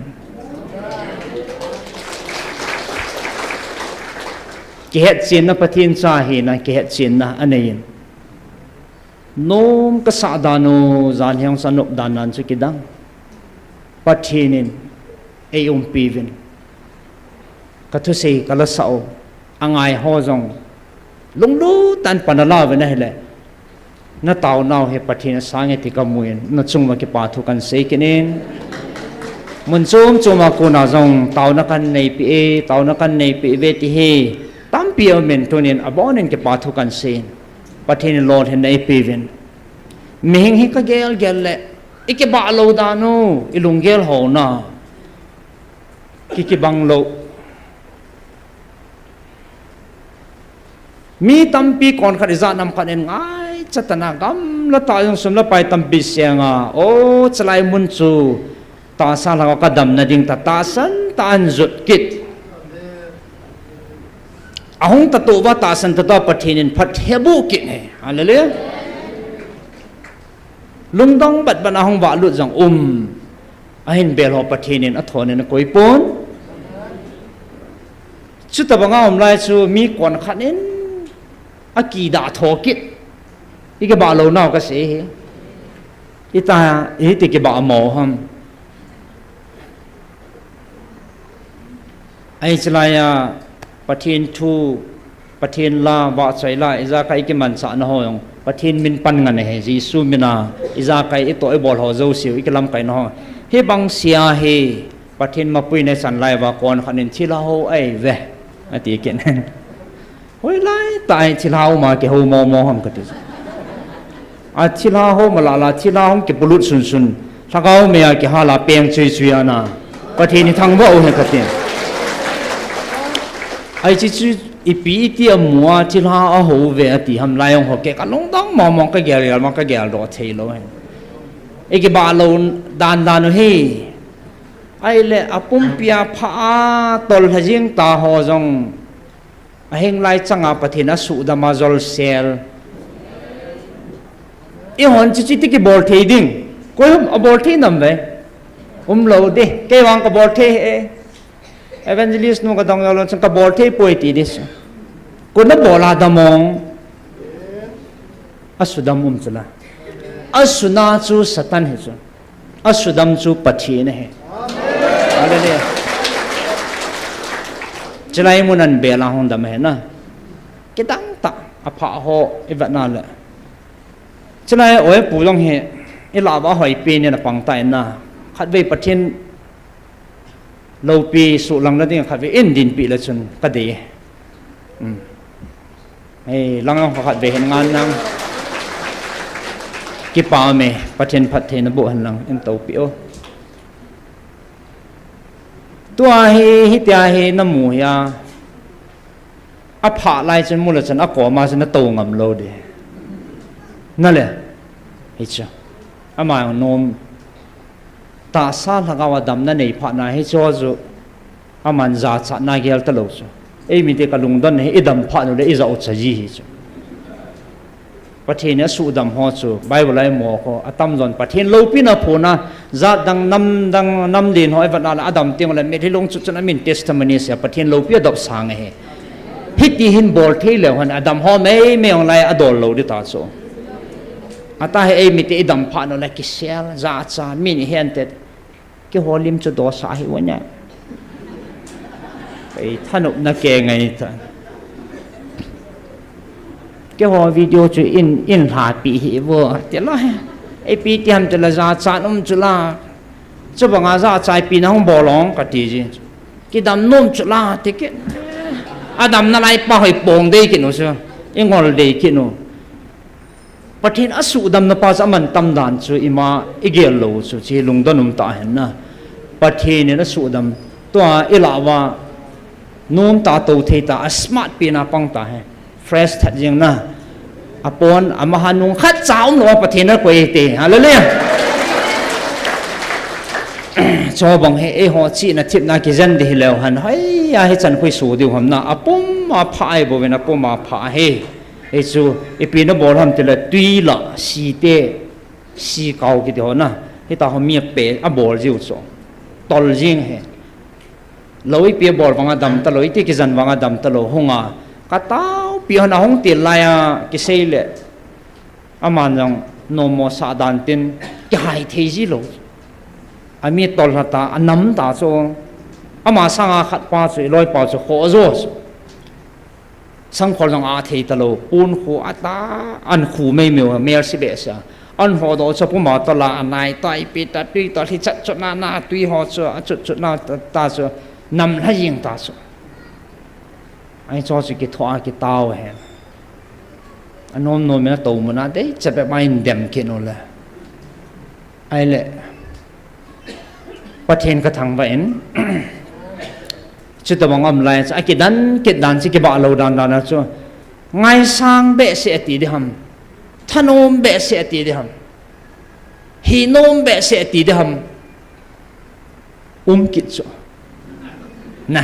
เกิดเสียนนับประเทศจ้าเห็นนะเกิดเสียนนะอันนี้โน้มกษัตริย์ดานูจานเฮียงสนุกดานันสุกิดังประเทศนี้เอมปีวินก็ทุสิกาลสาวอ่างไอฮอจงลงดูตันปนลาเวนะเฮเลนัตาวนาวเฮปทินสางเอติกามุยนนัจุงมากิปาทุกันเซกินินมุนจุมากูนาจงตาวนักันในปีเอตาวนักันในปีเวติเฮตัมปีอเมนตุนินอบอนินกิปาทุกันเซนปทินโลดเฮนในปีเวนมิหิงฮิกเกลเกลเลอิกิบาโลดานูอิลุงเกลโหนากิบังโลมีตัมปีก่อนขัดอิจานำขัดเองไงจัตนากรรมละตายงสมละไปตัมปีเสียงอ่ะโอ้สลายมุนจูตาสาลากระดมนาดิงตาสันตาอันจุดกิดอาหงตะตัวว่าตาสันตะตัวปะเทนินพัดเฮบุกิดเนี่ยอะไรเลยลุงต้องบัดบันอาหงว่าลุดจังอาหินเบลฮอปะเทนินอัฐอนินกุยปนชุดตะบังอาไลชูมีก่อนขัดเองอากีดาทอกิดอีกบ่าเราหน้าก็เสียอีตาอีติกบ่าหมอฮัมไอสลายประเทศทูประเทศลาว่าใจลาอิจาใครกิมันสานหอยประเทศมินปันกันเฮจีซูมินาอิจาใครอีตัวไอบอลหอเจ้าเสียวอีกลำไก่นหอเฮบังเสียเฮประเทศมาปุยในสันไลว่าก่อนขันนินที่เราไอเวอติเกนโอ้ยไล่ตายที่เรามาเกี่ยวมอหัมกันดิอาที่เรามาลาที่เราเก็บปลุดสุนถ้าเขาไม่อยากเกี่ยวลาเปียงช่วยๆนะประเทศนี้ทั้งว่าโอ้ยกันดิไอ้ที่อีปีที่มัวที่เราเอาหัวเวทีทำลายของเขาแกก็ลงต้องมองก็เกี่ยวมันก็เกี่ยวรอเทเลยไอ้กี่บาลูนดานเฮไอ้เล่อปุ่มเปียผ้าตอลหจิงตาหอจงเฮงไล่จังอาปะเทนะสุดามาจอลเซลอีหอนจิตที่บอลเทดิ้งก็บอลเทนั่นเว้โหลดดิแกวางกับบอลเทเอเวนเจลิสต์นู้ก็ต้องเราจังกับบอลเทป่วยตีดิสก็นับบอลาดามองอสุดามุมจุละอสุนาจูสตันเหจุอสุดามจูปัจเจเนเหอะไรเนี่ยจะไล่มุนันเบลาหงดำเห็นนะกิดังตะอภะโหอีแบบนั้นแหละจะไล่โอ้ยปู่ต้องเห็นอีหลาบ้าหอยปีเนี่ยนะปังไตนะขัดเวประเทศ lâu pi sụ lăng nó tiếng khát về in din pi là chun cái gì hey lăng ông khát về hiện ngan năng cái bao mẹ phát hiện nó bộ hành lăng em tàu piu tua hi tia hi na mu ya a pha lai chen mu la chen a ko ma chen na to ngam lo de na le hi cha ama nom ta sa la ga wa dam na nei pha na hi cho zu aman za cha na gel ta lo chu ei mi te ka lung don hi idam pha no le i za o cha ji hi chu pathin a su dam ho chu bible lai mo ko atam zon pathin lo pi na phona za dang nam din hoi va na adam tiang la me thi long chu chana min testimony se pathin lo pi adop sang he hiti hin bol the le han adam ho me ong lai adol lo di ta so ata he ei mi te idam pha no la ki sel za cha min hen te ki holim chu do sa hi wanya ei thanup na ke ngai ta cái hồ video chú in hạt bị hỉ vừa tiếc lắm ai bị tiêm cho là ra chán chú la chú bằng à ra trái bị nó không bỏ lỏng cả tí gì cái đam nôm chú la thì cái đam nó lại bao hơi bông đây cái nó sao in ngồi đây cái nó bắt hiện á sụ đam nó bao giờ mình tâm đàn chú ima igel lâu chú chỉ lung đôn nôm ta hen na bắt hiện nó sụ đam tua ilawa nôm ta tàu thấy ta smart pina pang ta hen fresh thật riêng na apon amahanung khát cháo nó bắt thiên nó quay tê hallelujah cho bằng hệ họ chỉ là thiệp na cái dân thì lều hẳn hay ai chân quay số điều hầm na apom mà phải bộ bên apom mà phải hệ chú epi nó bỏ hầm thì là tuy là xì tê xì cao cái điều na hệ ta họ miệt bể bỏ diêu cho tol riêng hệ lối bia bỏ vàng adam ta lối tê cái dân vàng adam ta lối hông à cả tao bia na hong tiền lại à cái xe lệ aman rằng no mo sa dan tin cái hai thế gì lo ami tol hata anam ta so ama sanga khat pa chu loi pa chu kho zo sang khol rằng a thei ta lo pun khu ata an khu mei meu mel si be sa an ho do cha pu ma ta la anai tai pi ta tui ta thi chat chot na tui ho chu chut na ta chu nam la ying ta chu ai cho chị cái thoa cái tao hè anh nói mình tàu mà nó đấy chả phải mai đem cái nó là ai lệ bắt hiện cái thằng vậy chứ tao bằng lại ai cái đàn chỉ cái bạo lâu đàn nó cho ngay sang bệ sẽ tì đi hầm thân ôm bệ sẽ tì đi hầm hi nôm bệ sẽ tì đi hầm kít cho nè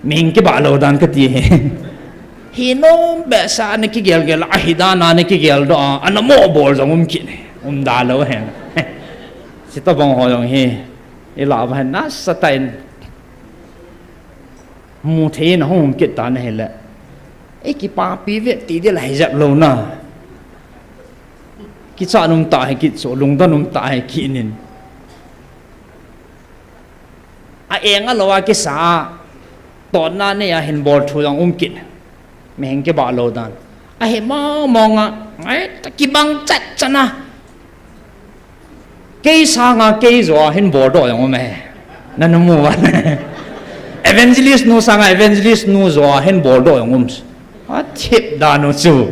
mình cái bạo lâu đàn cái gì hi nôm bệ sa anh cái gel ai đàn anh cái gel đó anh mò bol rồi kít đà lâu hèn chỉ tao bằng hỏi rằng hi cái lão phải nát sa tay mu thế nó không kít đàn này là cái ba pi việt tí đi lại dẹp lâu na cái cha nung tại cái số lung ta nung tại cái nín em á lâu cái sa tอนna này hình bò thu rằng kít mình cái bà lâu đàn em mong ấy cái băng chặt chắn à cái sa ngà cái rồi hình bò đỏ rằng mày nên nó mua evangelist nu sang evangelist nu rồi hình bò đỏ rằng thiệp đà nó chú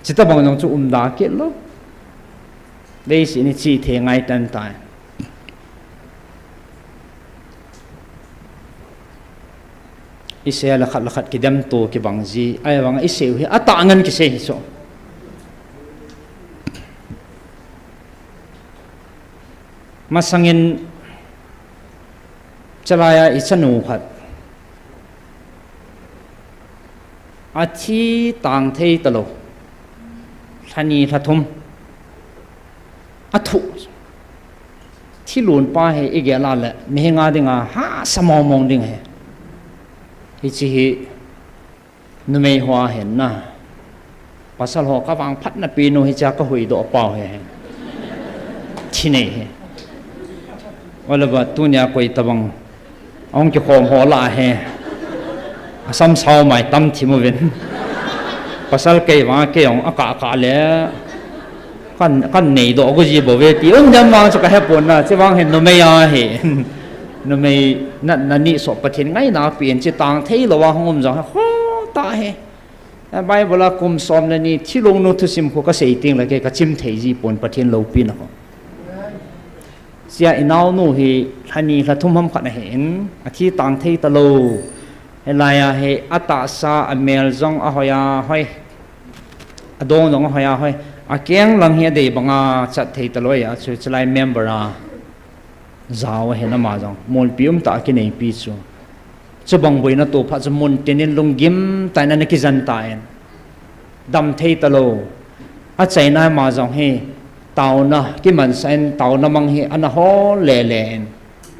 chỉ ta bằng nó chú đà kết lúc đây xin chỉ thế ngay tân tại Israel là khát cái đêm tổ cái bằng gì ai bằng Israel hi ata ngan cái gì so masangin chalaya isanu khat athi tang thei talo thani thathum athu thi lun pa he igela le mehenga dinga ha samomong ding he hi chi hi numei hoa hen na pasal ho ka wang phat na pi no hi cha ka hui do pau he thi nei he wala ba tunya koi tabang ong ki khom ho la he asam sao mai tam thi mo ven pasal ke wa ke ong aka le kan nei do go ji bo ve ti ong jam wang cha ka he pon na che wang hen numei a he nó mày nãy nị sọ bát thiên ngay nào biển chỉ tàng thấy là hoa hồng giống ho ta he Bible là cùng xóm này chỉ long nô thu sim có xây tiếng là cái chim thấy gì bốn bát thiên lâu pin không giờ inao nu hi hani la thum ham khat hen athi tang thei talo helaya he atasa amel zong a hoya hoi adong zong hoya hoi akeng lang he de banga chat thei talo ya chu chlai member a zaw he na ma zong mol pium ta ki nei pi chu chu bang boina to pha chu mon tenin lungim ta na ki zan ta en dam thei talo a chaina ma zong he tàu na cái mình sen tàu na mang hi anh ho lẹ lẹ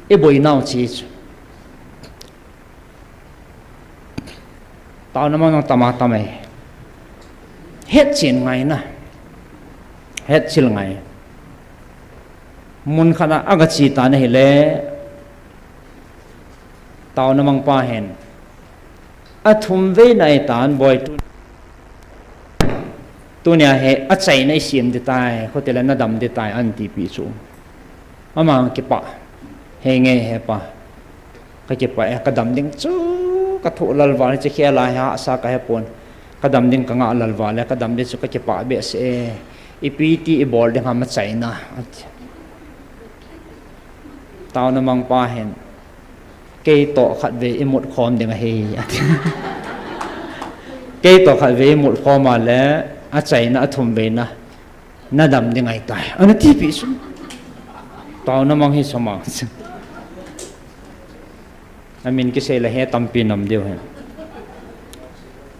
cái bụi nào chi tàu na mang tama tama hết chuyện ngày na hết chuyện ngày mun khana aga chi ta na hi le tàu na mang pa hen a thum ve nai tan boyตัวเนี่ยเฮอัจฉริในเสียมดีตายเขาแต่ละนัดดำดีตายอันตีปีสูอามาเก็บปะเฮงเงเฮปะก็เก็บปะกระดำดิ้งจู้กระถุลลวาลจะเขียลายหาสากให้ปนกระดำดิ้งกังอาลลวาลกระดำดิ้งสุก็เก็บปะเบสอีปีตีอีบอลดิ้งหามาใส่นะตาวน้ำมังปาเห็นเกยโตขัดเวอีหมดคอมดิ้งเฮเกยโตขัดเวอีหมดคอมมาแล้วอาใจนะทุ่มเบนะน่าดำยังไงตายอันนั้นที่พิสูจน์ตอนนั้นมองให้สมองอามินก็เสียละเหตุตั้มปีนำเดียวเห็น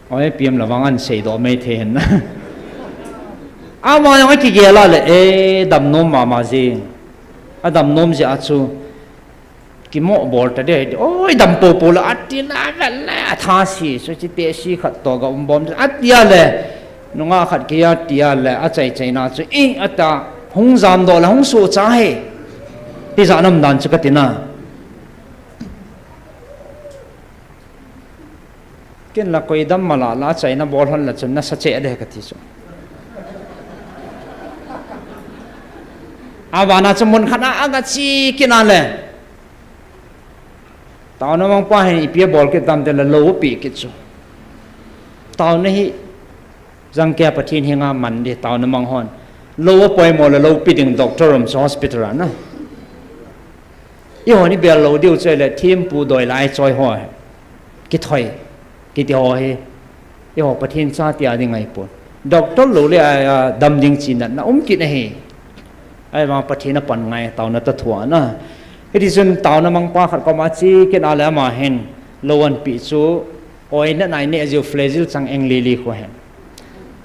โอ้ยเปียมระวังอันเสียดอกไม่เทนนะอามายังไม่กี่เกล้าเลยดำนมมาจีดำนมจะอาชูกิโมบอลแต่เดี๋ยวโอ้ยดำโปโปละอัดที่น่ากันแล้วท่าสีสุดที่เตะสีขัดตัวกับบอมอัดเดียเลยน้องอาขัดเกียร์ตีอะไรอาใจใจน่าจะอิงอัตตาหงจามโดนหงสู้ใจที่จะนำดันจุกติน่ากินละกุยดำมาละใจน่าบอลหันละจนน่าสะเจเด็กที่สุดอาวานาจมุนขณะอากาศกินอะไรตอนนั้นมองไปเห็นอีเปียบอลกินตามแต่ละโลปีกิจตอนนี้จังแกประเทศเฮงามันดีตาวน้ำมังฮอนโลว่าปล่อยหมดแล้วโลปิดถึงด็อกเตอร์มส์ฮอสพิทอลนะยี่ห้อนี้เบลโลเดียวใจเลยทีมปูดอยไล่จอยหอยกิถอยกิติหอยยี่ห้อประเทศชาติอะไรไงปนด็อกเตอร์โลเลยดำดิ่งจีนนะกินเฮไอ้มาประเทศนั้นปั่นไงตาวนั้นตะถั่วนะที่ส่วนตาวน้ำมังป้าขัดก็มาจีกินอะไรมาเห็นโลวันปีจูโอ้ยนั่นไหนเนี่ยจะเฟลซิลจังเองลีลีเขาเห็น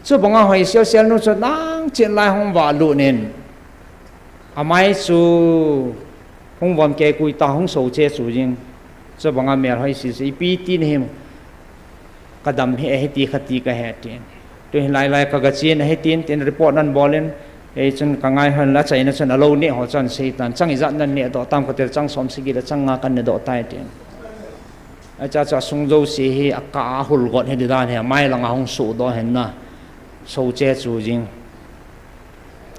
ส่วนบางอย่างหอยเสียวเสียวนู้นส่วนนั่งเจียนลายห้องวาลุนินอาไม่สู่ห้องวามแกกุยตาห้องโซเจสู่จริงส่วนบางอย่างเมียหอยสีปีตีนหิมกระดำให้ตีขัดตีกระแหตีนตัวเห็นลายกระกระเจียนให้ตีนตีนรีพอร์ตนั่นบอลเล่นไอ้จนกังไงหันละใจนั่นจนอโลเนี่ยหัวจันทร์สีตันจังอิจัดนั่นเนี่ยต่อตามกระเตจังสมสกิลจังงากันเนี่ยต่อใต้ตีนอาจารย์จะส่งโจสีให้อากาศหุ่นกดให้ดีด้านเนี่ยไม่ละงาห้องสูดเห็นนะโซเจจูจริง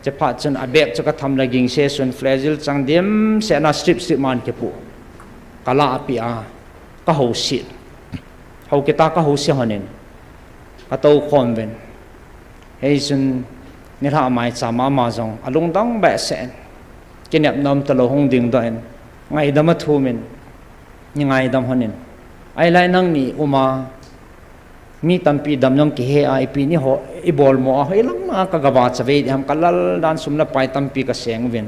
จะพัดจนอาเบกจะกระทำอะไรกิงเชส่วนเฟลซิลจังเดียมเสนาสตริปสิมันเก็บปุ๊กะลาปีอาก็หูสิหูกิตาก็หูสิหันินก็ตัวคอมเวนเฮ้ยจนนี่ถ้าไม่จำมาจงอารมณ์ต้องแบบเสนกินแบบน้ำตะโลหงดิ่งตัวเองไงดำมาทูมินยังไงดำหันินไอ้ไรนั่งนี่อุมามีตัมปีดำน้องเกฮไอปีนี่หัวอีบอลมัวเฮ้ยลังมากกะบาดสเวดทำกันละด้านสุมละไปตัมปีกระเสียงเวียน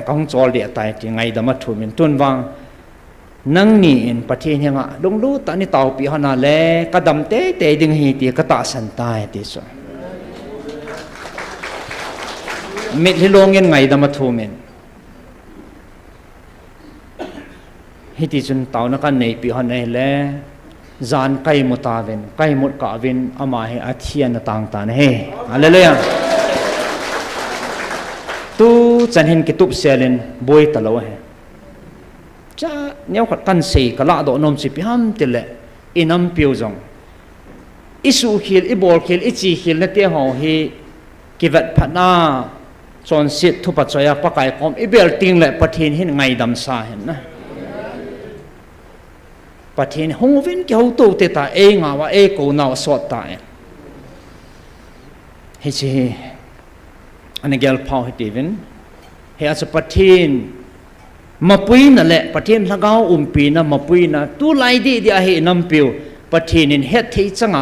กังจอลเดียตายที่ไงดำมาถูมินตุนวางนั่งนี่อินประเทศยังอ่ะลงรู้ตอนนี้เต่าปีหนาเล่กระดำเตะดึงเหตีกระตาสันตายที่สุดมิดที่ลงยังไงดำมาถูมินให้ที่จนเต่านักการในปีหนาเล่จานใกล้หมดตาเวนใกล้หมดกาเวนอามาให้อาเทียนต่างตาเฮอะไรเลยอ่ะตู้จันเห็นกิตุบเซลินบวยตะโลเฮจ้าเนี่ยขัดกันสีกะละดอกนมสิพิฮัมติเละอินัมพิวจงอิสูขิลอิบอลขิลอิจีขิลนั่นเตี้ยหอฮีกิวัดพัดนา จนสิทธุปัจจัยปะไก่พร้อมอิเบลติงและปะเทนเห็นไงดำสาเห็นนะปะเทนหงวินเกี่ยวตัวเตตาเองว่ากูน่าสวดตายเฮ้ยอันนี้เกลพาวให้ตีวินเฮ้ยอาจจะปะเทนมาปุยนั่นแหละปะเทนละก้าวปีนะมาปุยนะตัวไล่ดีเดียเห็นน้ำปิวปะเทนเฮ็ดที่จัง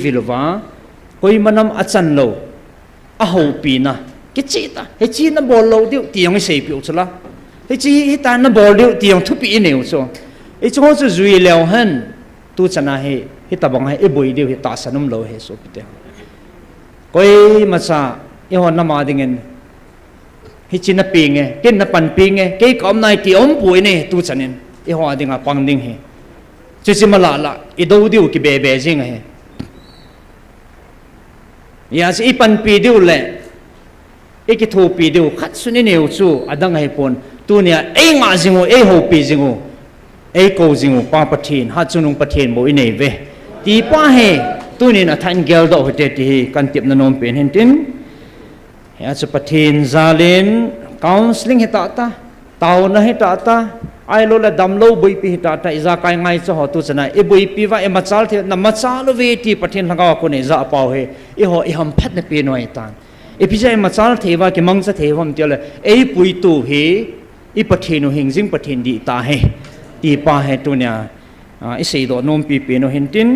วิลวาคุยมันนำอาจารย์โลหูปีนะกิจตาเฮ้ยนั่นบอลโลดิวตียงไม่เสียปิวซะละเฮ้ยตานั่นบอลดิวตียงทุบปีนี่วะเฮ้ยจงจะจุยเลี้ยวหันตัวชนะเฮ้ยตาบังเฮ้ยบุยดิวเฮ้ยตาสนุมโลเฮ้ยสุดเดียวคุยมาซาหัวน้ำมาดิ่งเงินเฮ้ยจีน่าปีงเกินน่าปันปีงเกี่ยกับนายที่อมป่วยเนี่ยตัวฉันเนี่ยหัวดิ่งปังดิ่งเฮ้ยจะมาละดูดิวกี่เบจิงเฮ้ยยาสิปันปีดิวเลยกิทูปีดิวขัดสุนีเนี่ยสู้อดังให้ปนตัวเนี่ยมาจิงหูหูปีจิงหูกูจิงหูป้าปะเทนฮัดสุนุงปะเทนโมอินเอเวตีป้าเฮตัวนี้นะท่านเกลดอกเตติกันเก็บนนมเป็นเห็นตินยาสิปะเทนซาเลนคาวน์สลิงให้ตาตาเต่านะให้ตาตาไอ้โลละดำโลบุยปีให้ตาตาอิจาไกไงจะหอตัวชนะบุยปีว่ามาจัลเทนมาจัลเวทีปะเทนทั้งก็คนเนี่ยจะเป่าเฮหัวหัมพัดในปีน้อยตานพิจารณามาจัลเทว่าเกี่ยมังจะเทว่ามันเจอเลยปุยตูเฮปะเทนหิงซิงปะเทนดีตาเฮตีป้าเฮตัวเนี่ยสิ่งโดนนมปีปีโนเห็นติน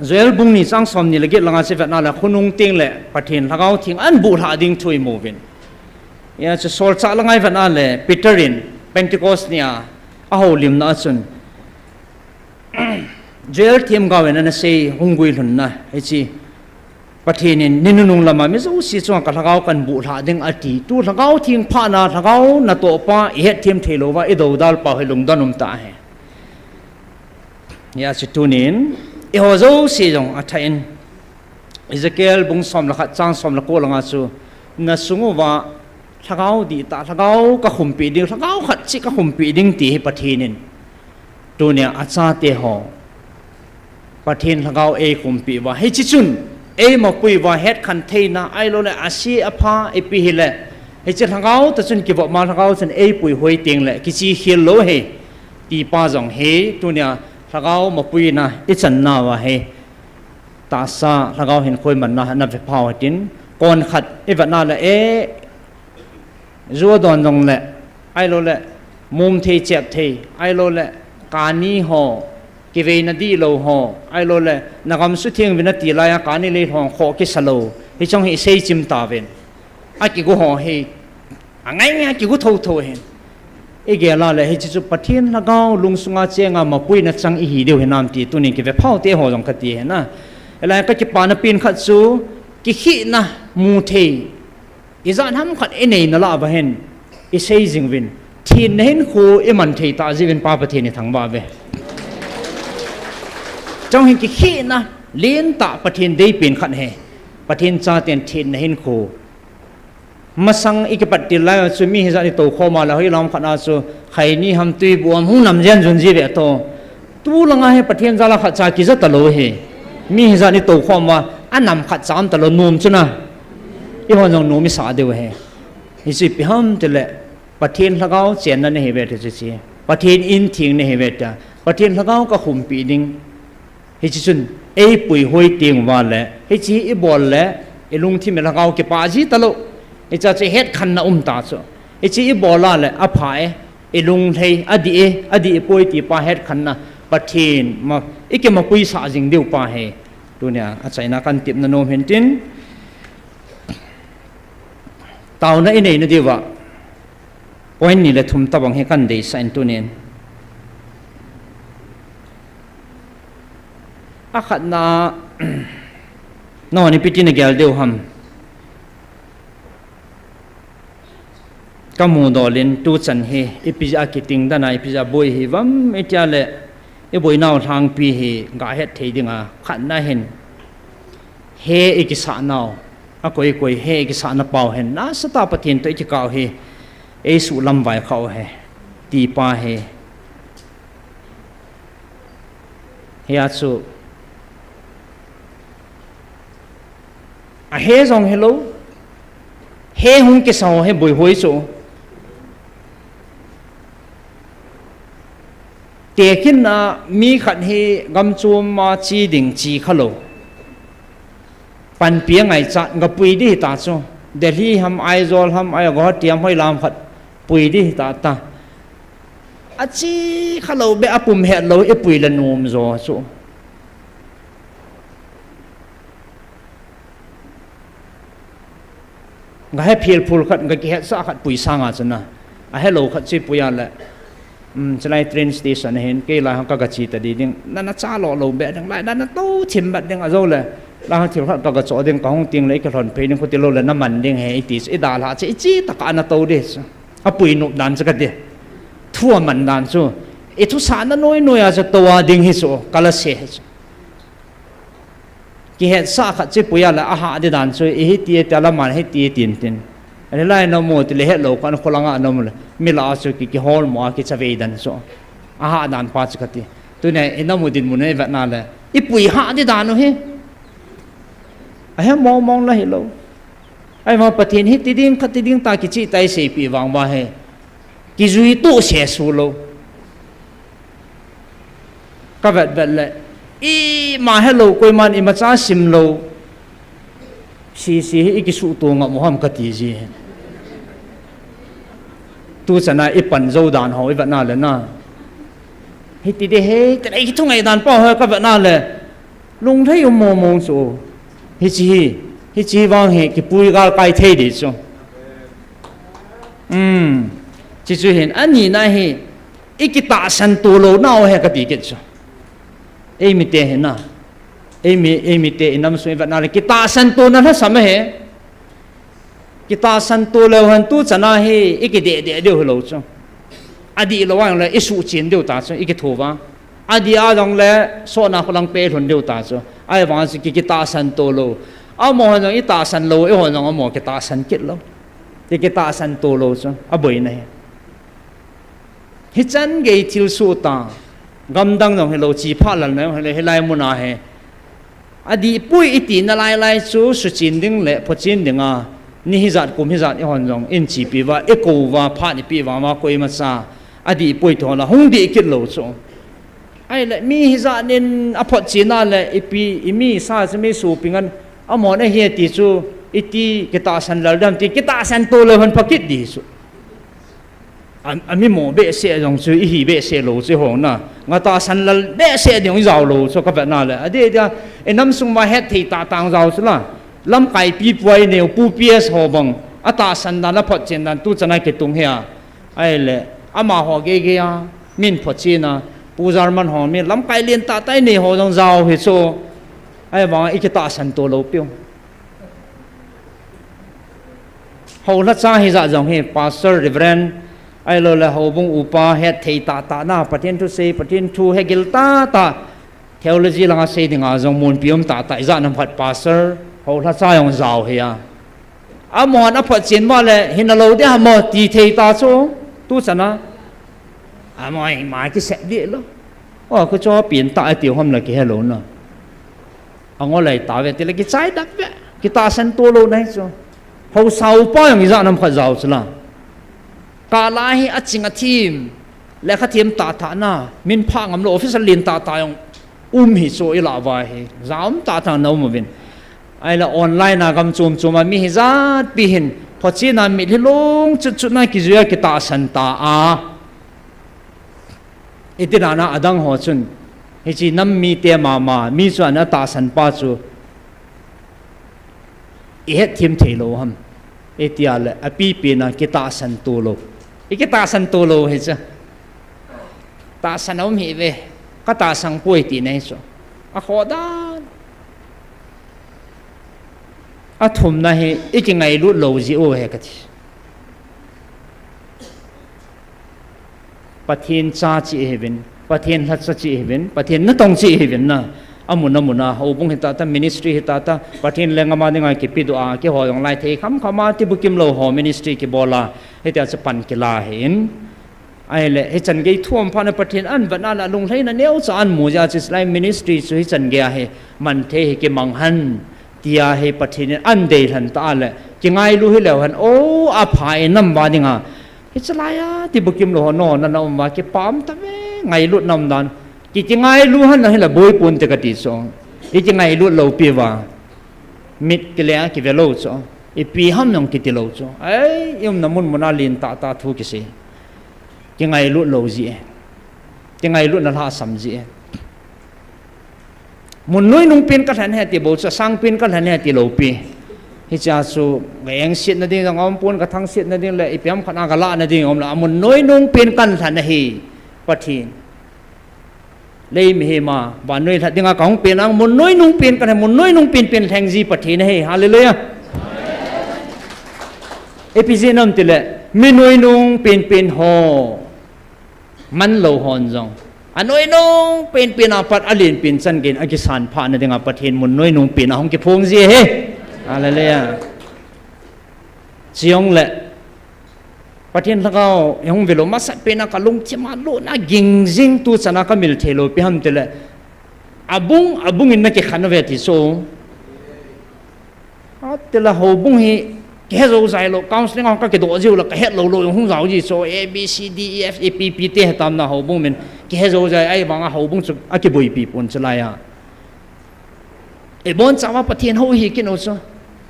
เจลบุงนี่สังสมนี่ละเกิดลังอาเซฟนั่นแหละคนนุ่งเตียงแหละปะเทนทั้งเอาทิ้งอันบูหาดิ่งช่วยมูวินยาจะสอลจากลังไงวันนั่นแหละปีเตอรินเพนทิโคสเนี่ยเอาลิมน่าสุนเจลทีมกาเวนันเซ่หงกุยหลุนนะไอ้จีปะเทนนินนุงละมาไม่รู้สิจงกับทั้งเอากันบูหาดิ่งอดีตัวทั้งเอาทิ้งผ่านทั้งเอาหน้าตัวป้าเฮ็ดทีมเทโลว่าดูดัลป่าให้ลงดันนุ่มตาเฮยาจะตัวนี้หัวเจ้าสิจงอัฐอินอิสเกลบุงสมละขัดจังสมละโกลังอาซูน่าสงว่าทั้งเอาดีตาทั้งเอาก็ขุมปีดิ่งทั้งเอาขัดจิก็ขุมปีดิ่งตีให้ปะเทนินตัวเนี่ยอาจารย์เตหอปะเทนทั้งเอาขุมปีว่าให้จิจุนมาปุยว่าเฮ็ดคันเทน่าไอ้โลเลยอาชีอภาปีเฮเลยให้จิทั้งเอาแต่จนกี่บอกมาทั้งเอาจนปุยหวยเตียงเลยกิจิเฮลโลเฮตีป้าจงเฮตัวเนี่ยทั้งเอามาปุยนะจันนาว่าเฮตาซาทั้งเอาเห็นคุยมันนะนับไปพาวตินก่อนขัดวันนั้นเลยรัวดอนตรงเลยไอ้โลเลยมุมเทเจ็บเทไอ้โลเลยการนี้ห่อกิเวนัดีโลห่อไอ้โลเลยนักการสุดที่วินาทีลายการนี้เลยห่อขอกิสโลที่ช่องเฮเซจิมตาเวนไอ้กิกูห่อเฮไงกิกูทูเห็นเกล่าเลยเฮจิจุปะเทียนละก้าวลุงสุงอาเจงามาปุยนัดจังอีหีเดียวเห็นน้ำตีตัวนี้กิเวเผาเตะห่อจงคดีเห็นนะอะไรก็จะปานปีนขัดซูกิขี้นะมูเทอิจานทำขัดเอเนนละบะเห็นอิเซจิงวินทีนเห็นคูมันเทตาจิวินป้าประเทศในทางบ้าเวจังเห็นกิขี้นะเลี้ยนตาประเทศได้เป็นขัดเฮประเทศชาติทีนเห็นคูมาสังอีกปัดติลายสุมีเหตุที่โตข้อมาแล้วให้เราขัดอาสุใครนี่ทำตุยบวมหูนำเจนจุนจีเบโตตู้ละไงประเทศจะละขัดจากิจตโลเฮมีเหตุที่โตข้อมาอันนำขัดจามตโลนุ่มจุนะอีหัวจงนุ่มมิสาเดียวเฮฮิสิพิฮัมติเลประเทศละเขาเจนนั่นเฮเวตจะสิประเทศอินทิงในเฮเวตประเทศละเขาก็ขุมปีดิงฮิจิจุนปุยหวยเตียงวันละฮิจิอีบอลละลุงที่เมละเขาเก็บปาจีตโลฮิจะเฮ็ดขันนะตาโซฮิจิอีบอลละอภัยลุงเฮอดีป่วยตีปาเฮ็ดขันนะประเทศมาอีกมาปุยสาจิงเดียวปาเฮตัวเนี่ยอาศัยนักการติบนนมเห็นตินตาวนั้นเองนะดีว่าวันนี้เลยทุ่มตะบังให้กันได้สันตัวนี้อาขัดน่ะนอนนี่พิจารณาเกลเดียวหัมก็มูดอลินตูจันเฮอีพิจารณาคิดติงด้านไหนพิจารณาบุยเฮวัมอีเจ้าเล่อีบุยน่าวทางปีเฮกาเฮ็ดเทียงอ่ะขัดน่ะเห็นเฮอีกิสานาวอะคุยเฮกิสานเป่าเห็นน่าสตาปฏินตัวอีกเก่าเฮสุลำไว้เขาเฮตีป้าเฮอาสุ à he dòng hello he hung cái sau he bồi hối số để khi na mi khát he gam chum ma chi đỉnh chi khalo pan pia ngày chặt ngập bùi đi ta cho Delhi ham Aizol ham ai gõ tiêm hơi làm phật bùi đi ta à chi khalo be apum he lo e bùi lần ôm rồi số ngay phiền phul khát ngay cái sa khát bùi sang à chân na à hello khát chi bùi à lệ cho lại train station hiện cái là họ cái chi ta đi nhưng nó cha lọ lầu bé đằng lại nó tâu chìm bật đằng ở đâu là họ thiếu khát cái chỗ đằng có không tiếng lấy cái hòn phê đằng có tiếng lầu là nó mặn đằng hay tí ít đà là chỉ tất cả nó tâu đi à bùi nộp đàn cho cái đi thua mặn đàn số ít thu sản nó nói à cho tàu đằng hết số cái là xe cái hết sa khát chi bùi à là à hạ đi đàn số ít tiệt là mặn hết tiệt tiền anh lại nó mua thì lấy hết lầu con khô lăng nó mua mình là số cái hall mua cái chả về đàn số à hạ đàn pa chứ cái tôi này nó mua tiền mua này vậy nào là ít bùi hạ đi đàn nó hết anh mong là hết lầu anh mà bắt thiên hết tí điên ta cái chi tay xì bị vàng ba hết cái duy tổ xe số lầu các vật lại ý mà hết lầu coi mà im mà cha sim lầu xì cái số tổ ngọc mua ham cái gì tu chân là ít bận dâu đàn hỏi vậy nào là na hết tí đi hết cái này chúng ngày đàn bao hơi các vậy nào là lung thấy ông mong số hết chi vang hết cái bùi gal cái thế đi số chỉ cho hiện anh nhìn này hết ít cái tạ san tu lâu nào hết cái gì cái số em mi tê hết na em mi tê năm số vậy nào là cái tạ san tu nó hết sao hết kita santu leuhan tu chana hi ikide de deu lo cho adi lawang le isu chin deu ta cho ikithuwa adi a dong le so na kholang pe thon deu ta cho ai wang si kita santu lo a mo hon ita san lo e hon ngom mo kita san kit lo kita santu lo cho a boi nei hi chan ge til su ta gam dang dong hello chi pha lan ne he lai mu na he adi pui iti na lai chu su chin ding le pho chin ding a ni hizat kum hizat hon jong in chi pi wa eko wa pha ni pi wa ma koi ma sa adi poi thon la hung di kit lo cho ai le mi hizat nin a phot china le ipi imi sa se mi su pingan amon a he ti chu iti kita san lal dam ti kita san to lo hon pakit di su ami mo be se jong chu hi be se lo che hong na nga ta san lal be se ding zao lo so ka ba na le ade dia enam sung ma het thi ta tang zao su la lâm cài pi quay nèo pu pies hồ bằng à ta san đàn phật trên đàn tu chân này cái tung hea ai lệ à mà họ ghê à min phật trên à pu jar man họ min lâm cài liên ta tay nèo hồ dòng giàu hết số ai bảo ít cái ta san tổ lâu piong hầu lát cha hi dạ dòng hi pastor reverend ai lo là hầu bung upa het thầy ta na patin tu say patin tu hegil ta theology lang say ding a dòng mon piom ta dạ nam phật pastor hầu là sao ông giàu hay à mòn áp phật chiến mà lệ hiện là lâu đấy hả mò tì thầy ta số tu sẵn à mày mãi cái sẽ địa lắm cái cho biển tại tiểu hôm là cái hello nè ngó lại tạo về thì là cái trái đất vậy cái ta sân tu lâu đấy cho hầu sau bao nhiêu dạng năm phật giàu chứ là cả lại ở chính team lẽ cái team ta thà na mình phang ngắm lộ office liền ta ông hi số là vậy giáo ta thà đâu mà mình ai là online na gam chum mà mi hizat pihin phochi na mi hilong chu na ki zuya ki ta san ta a itina na adang ho chun hi chi nam mi te ma mi chu na ta san pa chu i het thim thelo ham etia le api pi na ki ta san tu lo ki ta san tu lo he cha ta san om hi ve ka ta sang pui ti nei so a khoda à thùng này ít cái ngày lúa lâu gì ô hay cái gì, bắt thiên cha chị hay bên, bắt thiên hát chị hay bên, bắt thiên nó tông chị hay bên na, amun na, hậu bung hiện ta ministry hiện ta, bắt thiên lên ngắm ngay cái pido à, cái họ online thấy khám mà thì bukim lâu họ ministry cái bola, hiện ta sẽ pan cái la hen, ai lệ hiện chân cái thuông pan bắt thiên ăn vẫn là lung thấy là nếu cho ăn mua ra chỉ là ministry cho hiện chân cái hay, mình thấy cái mang han ตียให้ปฏิเนี่ยอันเดียหันตาเลยจึงไงรู้ให้แล้วหันโอ้อาภายน้ำบาดิงาฮิจลายาที่บุกิมโลหนอนั่นเอามาเก็บปั๊มทำไมไงลุดน้ำดันกิจไงรู้หันให้ละบุยปุ่นจะกติสองอีจึงไงลุดเราปีว่ามิดกิเลสกิเวโลสองอีปีห้ามน้องกิติโลสองเอ้ยยมน้ำมันมันลินตาทุกิสิจึงไงลุดเราจีจึงไงลุดนั่นหาสัมจีมุนน้อยนุ่งเป็นกันหันเหตุบ่จะสร้างเป็นกันหันเหตุโลปีฮิจาสูแหงเสียนั่นเองต้องเอาปุ่นกระทั่งเสียนั่นเองเลยอีเปียมขนาดกะละนั่นเองอมละมุนน้อยนุ่งเป็นกันหันเหตุปะทีเลยมีเหมาบ้านน้อยถ้าดิ้งกางเป็นอังมุนน้อยนุ่งเป็นกันมุนน้อยนุ่งเป็นแทงจีปะทีนี่ฮาเลลูยาเอพิเซนัมติเลยมีน้อยนุ่งเป็นหอมันโลหอนจงอันน้อยนุ่งเป็นอาปัดอลินเป็นสันเกนอากิสานผ่านในดิ้งปะทีมุนน้อยนุ่งเป็นอาหงกิพงจีเฮฮาเลลูยาเสียงแหละประเทศทั้งเราอย่างเวลามาสัตเป็นนักลุงที่มาลุน่ายิงจิงตัวสนักมิลเทโลพิฮัมเตละอาบุงอินนักขันเวทิโซเตละหูบุงฮีแค่เราใจเราก้าวสิ่งของก็กระโดดจิ๋วละแค่เราอย่างหุ่นเราจิโซ A B C D E F A P P T ตามนะหูบุงมันแค่เราใจไอ้บางหูบุงสุดอากิบุยปีปุ่นจะไรอ่ะไอ้บอนสาวประเทศเขาฮีกินเอาซะ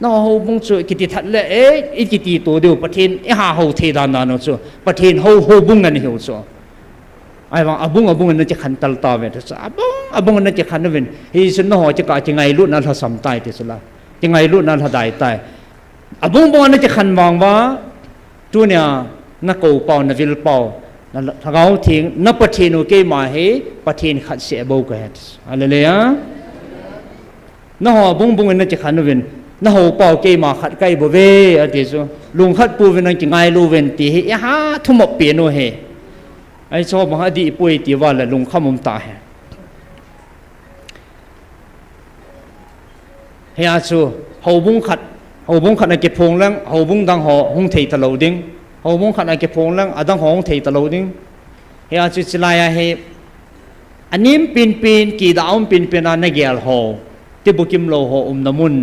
น้าหูบุงช่วยกิติทัดเลยอีกิติตัวเดียวประเทศหาหูเทดานานช่วยประเทศหูบุงกันหิวช่วยไอ้บางบุงนั่นจะขันตัลตาเวทช่วยบุงนั่นจะขันนั่นเป็นฮิสุนน้าจะกะจะไงรุ่นนั้นเขาสัมตายที่สุดละจะไงรุ่นนั้นเขาได้ตายบุงนั่นจะขันบางว่าตัวเนี่ยนักกูเป่านักวิลเป่าถ้าเขาทิ้งนับประเทศโอเคมาให้ประเทศขัดเสียบุกเหตุอะไรเลยอ่ะน้าบุงนั่นจะขันนั่นเป็นน้าหูเป่าเกยมาขัดใกล้บ่เวอดีสุลุงขัดปูเป็นจังไงลูเวนตีเฮฮะทุ่มเปลี่ยนโอเฮไอ้ชอบมาดีป่วยตีว่าแหละลุงข้ามุมตาเฮเฮียสุหูบุงขัดในเก็บพงแล้วหูบุงดังหอหงเทตะลูดิ้งหูบุงขัดในเก็บพงแล้วดังหอหงเทตะลูดิ้งเฮียสุสิลายเฮอันนี้เป็นกี่ดาวเป็นอันในเกลหอที่บุกิมโลหอน้ำมุน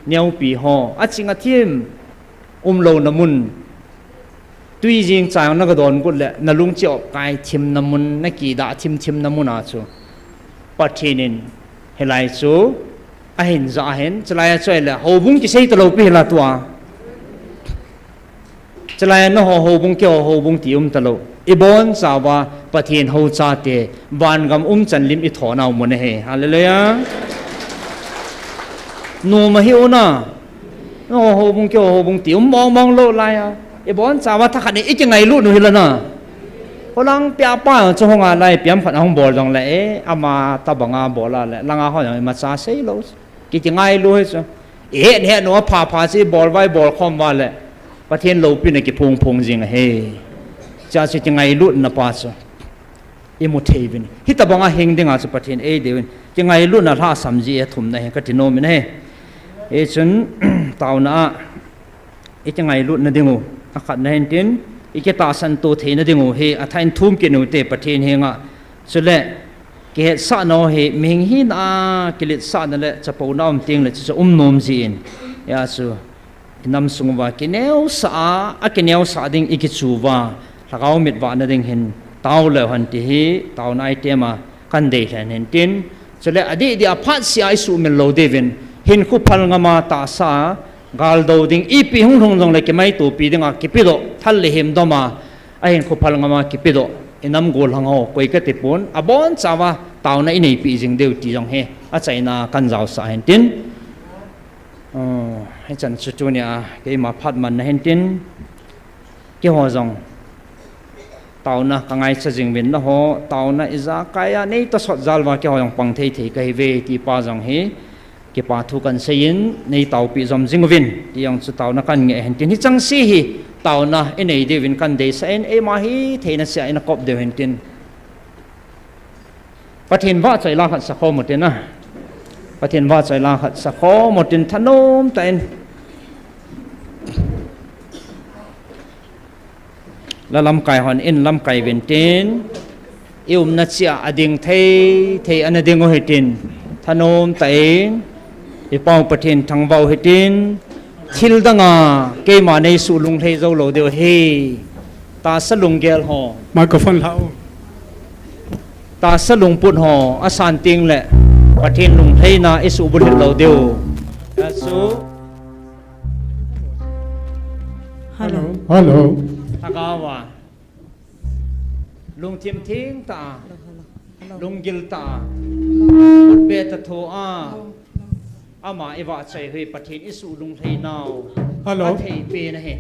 เนียวปีหออาจิงอาทิมโลน้ำมุนตุยจิงใจนักโดนกุลเละนลุงเจ้ากายทิมน้ำมุนนักกีดาทิมน้ำมุนอาชูปัจเจนินเฮลัยชูอาเห็นจะอาเห็นจะลายช่วยละหูบุ้งจะใช้ตลอดปีละตัวจะลายน้องหูบุ้งเกี่ยวหูบุ้งตีตลอดอีบอนสาวว่าประเทศหูชาเตบานกำจันลิมอิทอนเอาหมดเลยฮาเลลูยาโนมาฮิโอนะโอ้โหบุงเกี่ยวโหบุงติ๋วมองโลดไรอ่ะไอ้บอนสาวว่าถ้าขันนี้อีกยังไงรู้หนูเห็นแล้วนะพลังเปียป้าจะห้องอะไรเปียมขันห้องบอลตรงไหนอามาตาบังอาบอลอะไรลังอาห้องอย่างมาซาเซ่โลสกิจยังไงรู้เหรอเนี่ยหนูพาซีบอลไว้บอลคอมว่าแหละประเทศเราเป็นอะไรพงจริงเฮ้จะสิยังไงรู้นะป้าสอิมุเทวินฮิตาบังอาเฮงดึงอาสุประเทศเดวินยังไงรู้นะท่าสัมจีทุ่มนะก็ที่โนมินเฮฉันตาวน่ะจะไงรู้นะดิงูอาขัดนะเห็นดินจะตาสันโตเทนะดิงูเฮอาทัยทุ่มกินอุเตประเทศเฮงอ่ะสุดเลยเกศสะโนเฮมิงหินากิเลสะนั่นแหละจะปูน้ำติงเลยจะนมจีนยาสูนำสุงว่ากินเนวสะกินเนวสะดิ่งอีกจูว่าถ้าเขามิดว่านั่นดิ่งเห็นตาวเลยหันที่เฮตาวนายเตมากันเดชเห็นดินสุดเลยอดีตอภัสยาอิสุมิลโลเดวินเห็นคุพัลงมาตาสากาลโดดิ้งอีปีหงตรงเลยก็ไม่ตัวปีดิ้งอ่ะกิปิโดทัลเลหิมดมาไอ้เห็นคุพัลงมากิปิโดอินำกูหงเอาคุยกันติปุนอบอนสาวะตาวน่ะอินปีจิงเดียวตีจงเฮอาใจน่ะกันเจ้าสาเห็นตินให้จันสุจุเนี่ยก็มาพัดมันเห็นตินกี่หัวจงตาวน่ะกังไงสจิงวินนะฮะตาวน่ะอิจาคายะนี่ตัวสดจัลว่ากี่หัวจงปังเทยก็ให้เวทีป้าจงเฮกี่ปาทุกันเสียนในเตาปีจอมจิงวินที่ยังสุดเตานักการเงินเห็นที่นี่จังสีฮีเตานะอินไอเดวินกันเดชเอ็นเอมาฮีเทนัสเสียอินกอบเดวินตินประเทศว่าใจลาขัดสักข้อหมดเลยนะประเทศว่าใจลาขัดสักข้อหมดตินทนมแต่อินแล้วลำไก่หันอินลำไก่เวนตินอิมนัชยาอดิงเทอันอดิงโอเฮตินทนมแต่อิน i pau pathin thang bau hitin thil danga ke ma nei su lung thei zo lo deu he ta salung gel ho microphone lao ta salung put ho asan ting le pathin lung thei na isu bul hit lo deu su hello thakawa lung thim thing ta lung gil ta ut be ta tho a ama iwa chai hui pathin isu lung thei naw hello thei pe na he